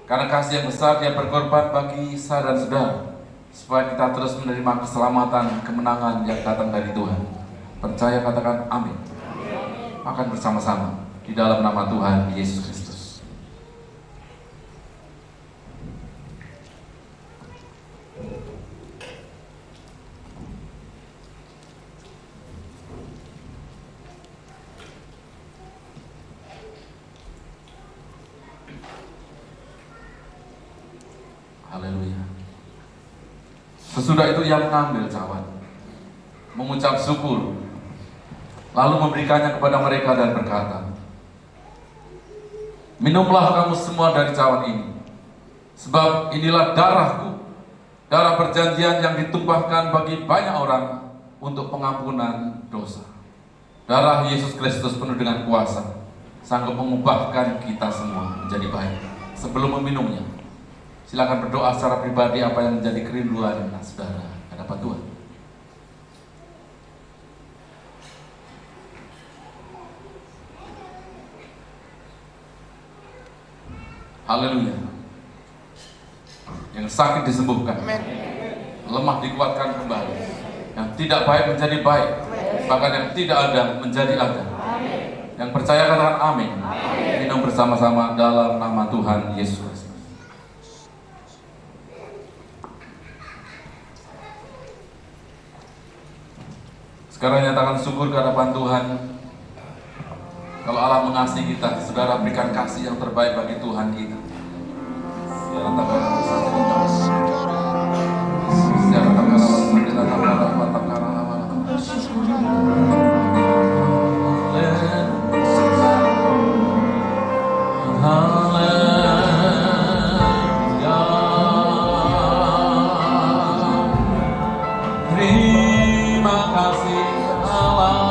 Karena kasih yang besar dia berkorban bagi saya dan saudara, supaya kita terus menerima keselamatan, kemenangan yang datang dari Tuhan. Percaya, katakan amin. Makan bersama-sama di dalam nama Tuhan Yesus Kristus. Haleluya. Sesudah itu ia mengambil cawan, mengucap syukur, lalu memberikannya kepada mereka dan berkata, minumlah kamu semua dari cawan ini, sebab inilah darahku, darah perjanjian yang ditumpahkan bagi banyak orang untuk pengampunan dosa. Darah Yesus Kristus penuh dengan kuasa, sanggup mengubahkan kita semua menjadi baik. Sebelum meminumnya, silakan berdoa secara pribadi apa yang menjadi kerinduan saudara hadapan Tuhan. Haleluya. Yang sakit disembuhkan, lemah dikuatkan kembali, yang tidak baik menjadi baik, bahkan yang tidak ada menjadi ada. Yang percaya katakan amin. Minum bersama-sama dalam nama Tuhan Yesus Kristus. Sekarang nyatakan syukur ke hadapan Tuhan. Kalau Allah mengasihi kita, saudara berikan kasih yang terbaik bagi Tuhan kita. Terima kasih. kasih Allah.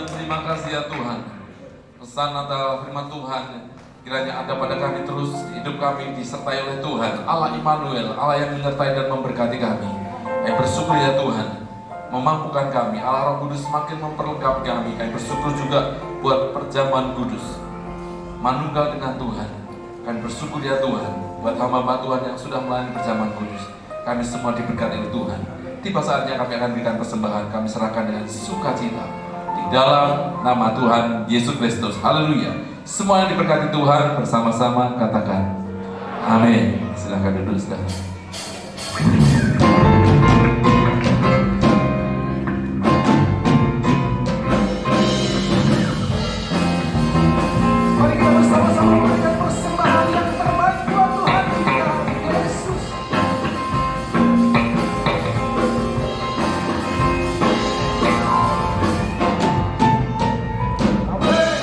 Terima kasih ya pesan atau firman Tuhan kiranya ada pada kami terus, hidup kami disertai oleh Tuhan Allah Immanuel, Allah yang menyertai dan memberkati kami. Bersyukur ya Tuhan, memampukan kami, Allah Roh Kudus semakin memperlengkapi kami. Bersyukur juga buat perjamuan kudus manunggal dengan Tuhan. Kami bersyukur ya Tuhan buat hamba-hamba Tuhan yang sudah melayani perjamuan kudus. Kami semua diberkati oleh Tuhan. Tiba saatnya kami akan berikan persembahan, kami serahkan dengan sukacita di dalam nama Tuhan Yesus Kristus. Haleluya. Semua yang diberkati Tuhan bersama-sama katakan amin. Silahkan duduk saudara. Mari kita bersama-sama memberikan persembahan yang terbaik buat Tuhan kita, Yesus. Amin.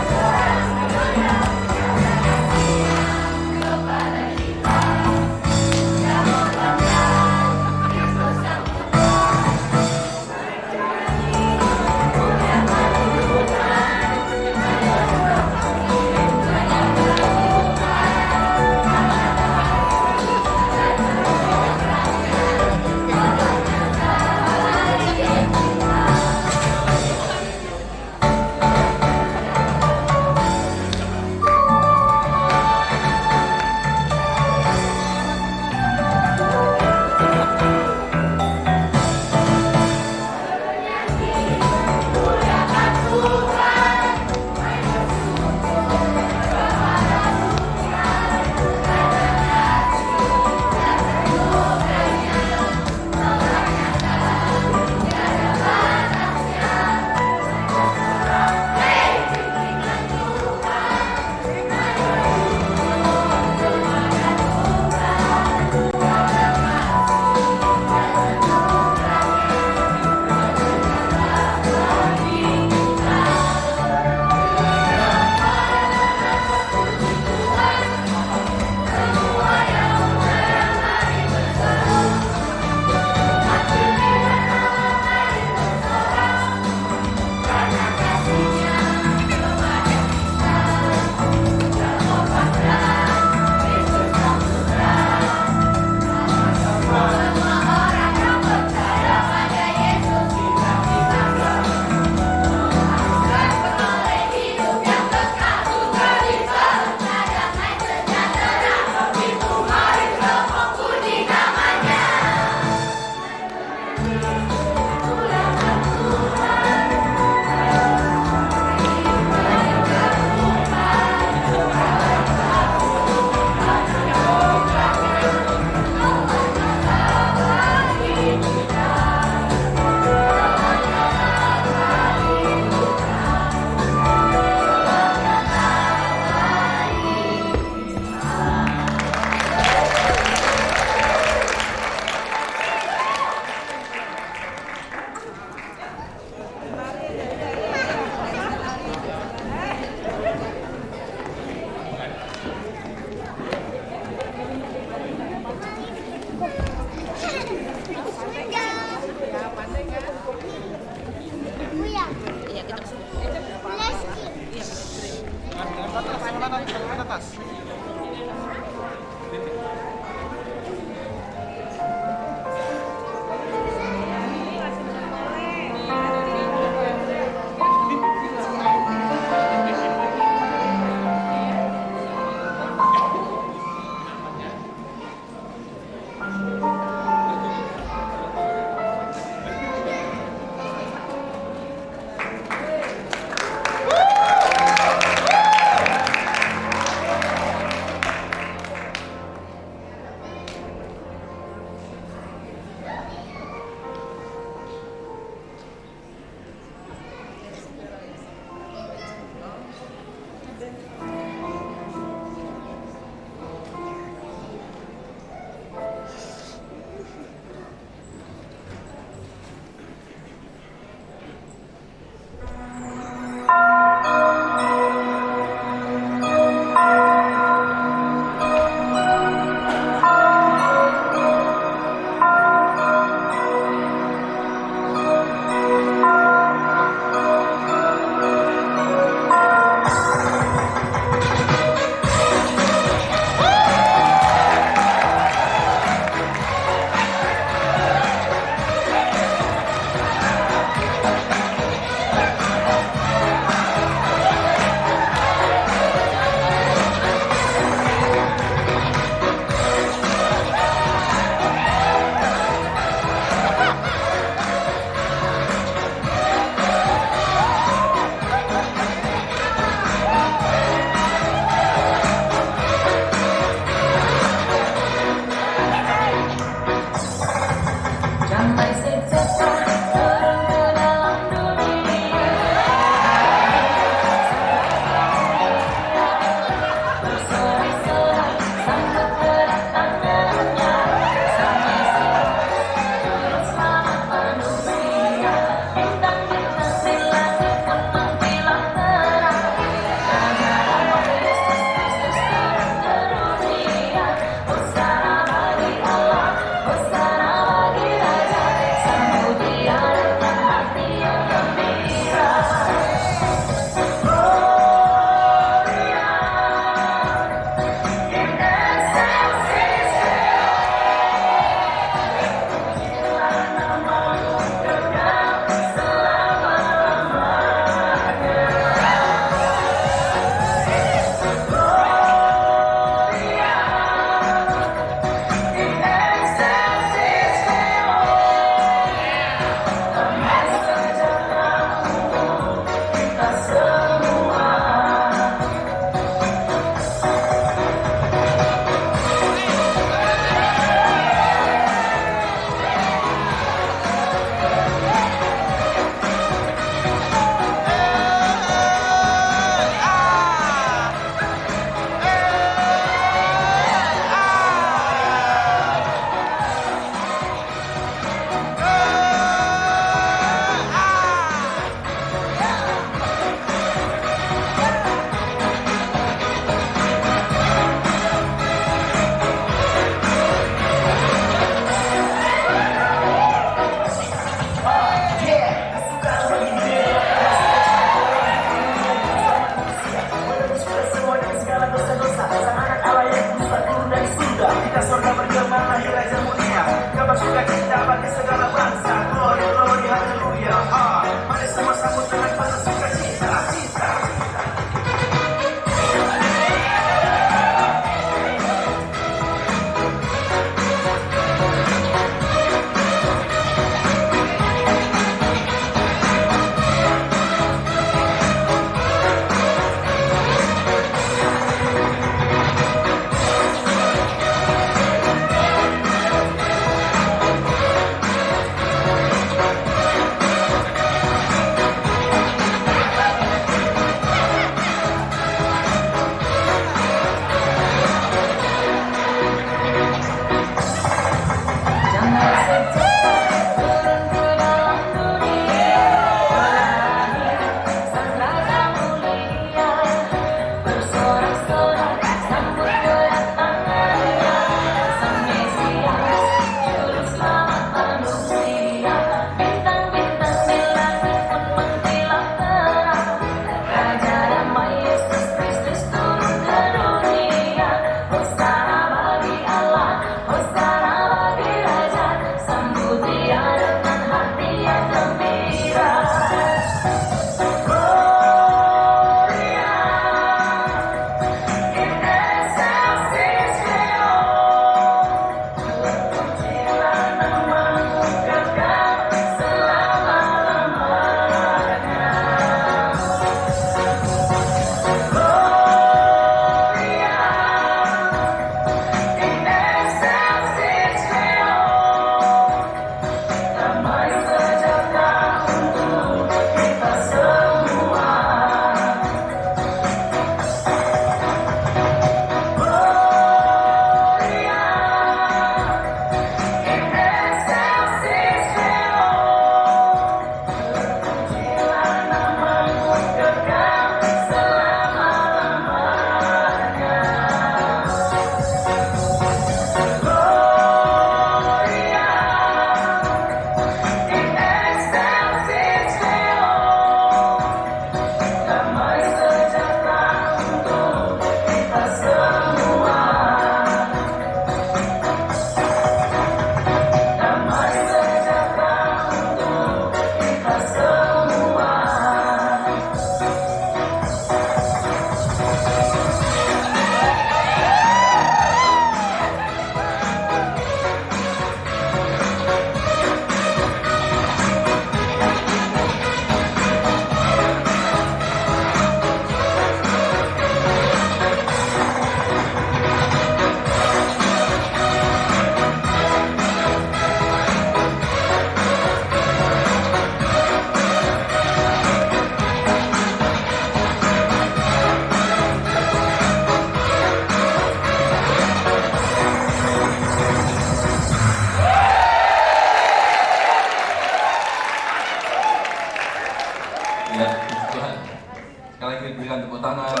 tepuk tangan.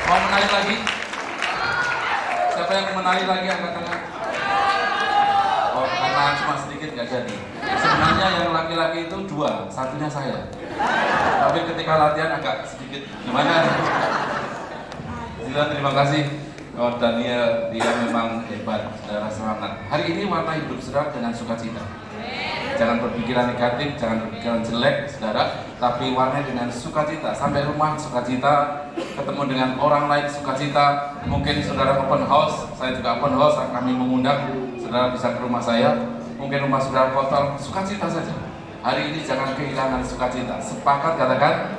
Mau menari lagi? Siapa yang menari lagi angkat tangan? Oh, karena cuma sedikit nggak jadi. Sebenarnya yang laki-laki itu 2, satunya saya. Tapi ketika latihan agak sedikit gimana? Terima kasih. Oh, Daniel, dia memang hebat, saudara, semangat. Hari ini warna hidup saudara dengan sukacita. Jangan berpikiran negatif, jangan berpikiran jelek, saudara, tapi warnanya dengan sukacita. Sampai rumah sukacita, ketemu dengan orang lain sukacita. Mungkin saudara open house, saya juga open house, kami mengundang saudara bisa ke rumah saya. Mungkin rumah saudara kotor, sukacita saja. Hari ini jangan kehilangan sukacita. Sepakat katakan?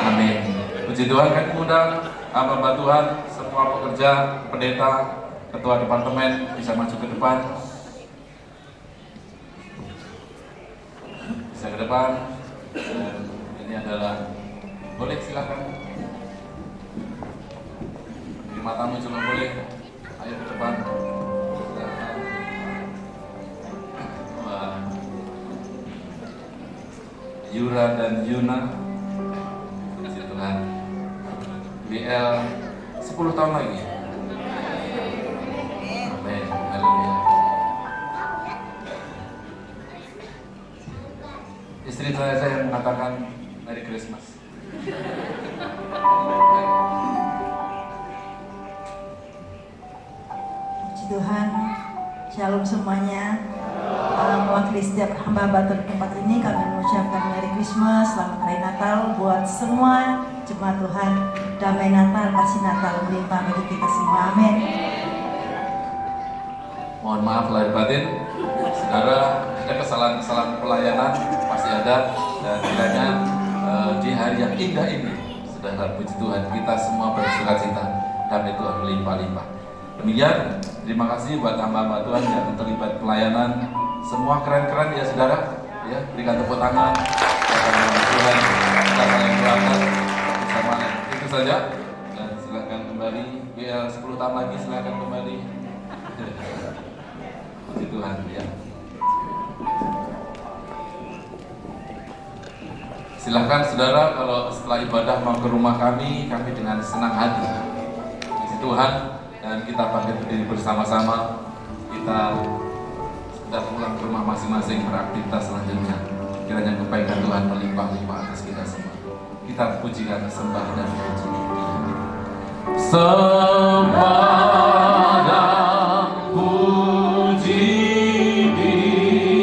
Amin. Puji Tuhan, kami mengundang hamba Tuhan, semua pekerja, pendeta, ketua departemen bisa maju ke depan. Bisa ke depan. Dan ini adalah, boleh silakan. Di matamu juga boleh. Ayo ke depan. Silakan. Wah. Yura dan Yuna. Puji Tuhan. BL 10 tahun lagi. Amin. Haleluya. Istri saya yang mengatakan Merry Christmas. Puji Tuhan, Shalom semuanya. Mewakili setiap hamba di tempat ini, kami mengucapkan Merry Christmas, Selamat Hari Natal buat semua jemaat Tuhan. Damai Natal, kasih Natal melimpah bagi kita semua. Amin. Mohon maaf lahir batin, saudara, ada kesalahan-kesalahan pelayanan pasti ada, dan kiranya di hari yang indah ini, saudara, puji Tuhan, kita semua bersukacita, damai Tuhan melimpah-limpah. Demikian, terima kasih buat hamba-hamba Tuhan yang terlibat pelayanan, semua keren-keren ya saudara, ya, berikan tepuk tangan, Tuhan, kita saling berangkat bersama. Itu saja, dan silakan kembali, BL 10 tahun lagi silakan kembali. Puji Tuhan, ya. Silahkan saudara, kalau setelah ibadah mau ke rumah kami dengan senang hati. Puji Tuhan, dan kita bangkit berdiri bersama-sama. Kita sudah pulang ke rumah masing-masing beraktivitas selanjutnya. Kiranya kebaikan Tuhan melimpah-limpah atas kita semua. Kita pujikan, sembah dan puji. Sembah dan puji Dia.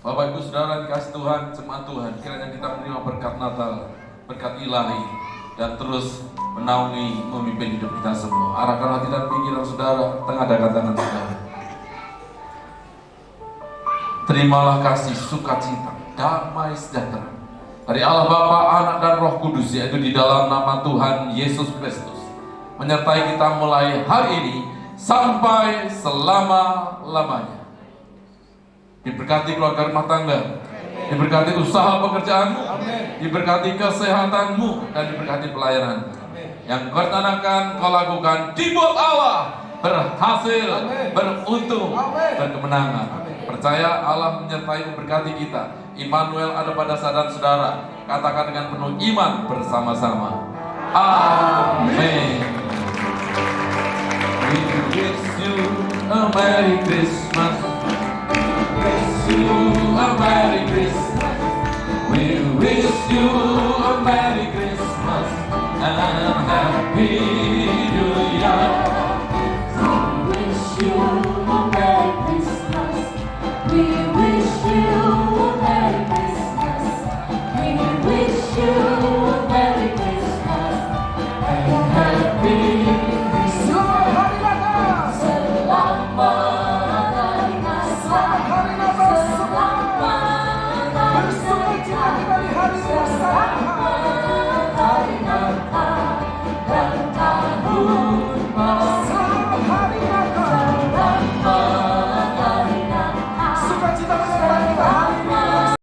Bapak Ibu Saudara dikasih Tuhan, jemaat Tuhan, kiranya kita menerima berkat Natal, berkat ilahi, dan terus menaungi, memimpin hidup kita semua. Arahkan hati dan pikiran saudara, tengadahkan tangan saudara. Terimalah kasih, sukacita, damai sejahtera dari Allah Bapa, Anak, dan Roh Kudus, yaitu di dalam nama Tuhan Yesus Kristus, menyertai kita mulai hari ini sampai selama-lamanya. Diberkati keluarga rumah tangga, diberkati usaha pekerjaanmu, diberkati kesehatanmu, dan diberkati pelayanan. Yang kau rencanakan, kau lakukan, dibuat Allah berhasil, beruntung, berkemenangan. Percaya Allah menyertai memberkati kita. Immanuel ada pada saudara-saudara. Katakan dengan penuh iman bersama-sama. Amin. We wish you a Merry Christmas. Wish you a Merry Christmas. We wish you a Merry Christmas and Happy New Year. We wish you a Merry Christmas. We wish you a Merry Christmas. We wish you a Merry Christmas and Happy New Year. Selamat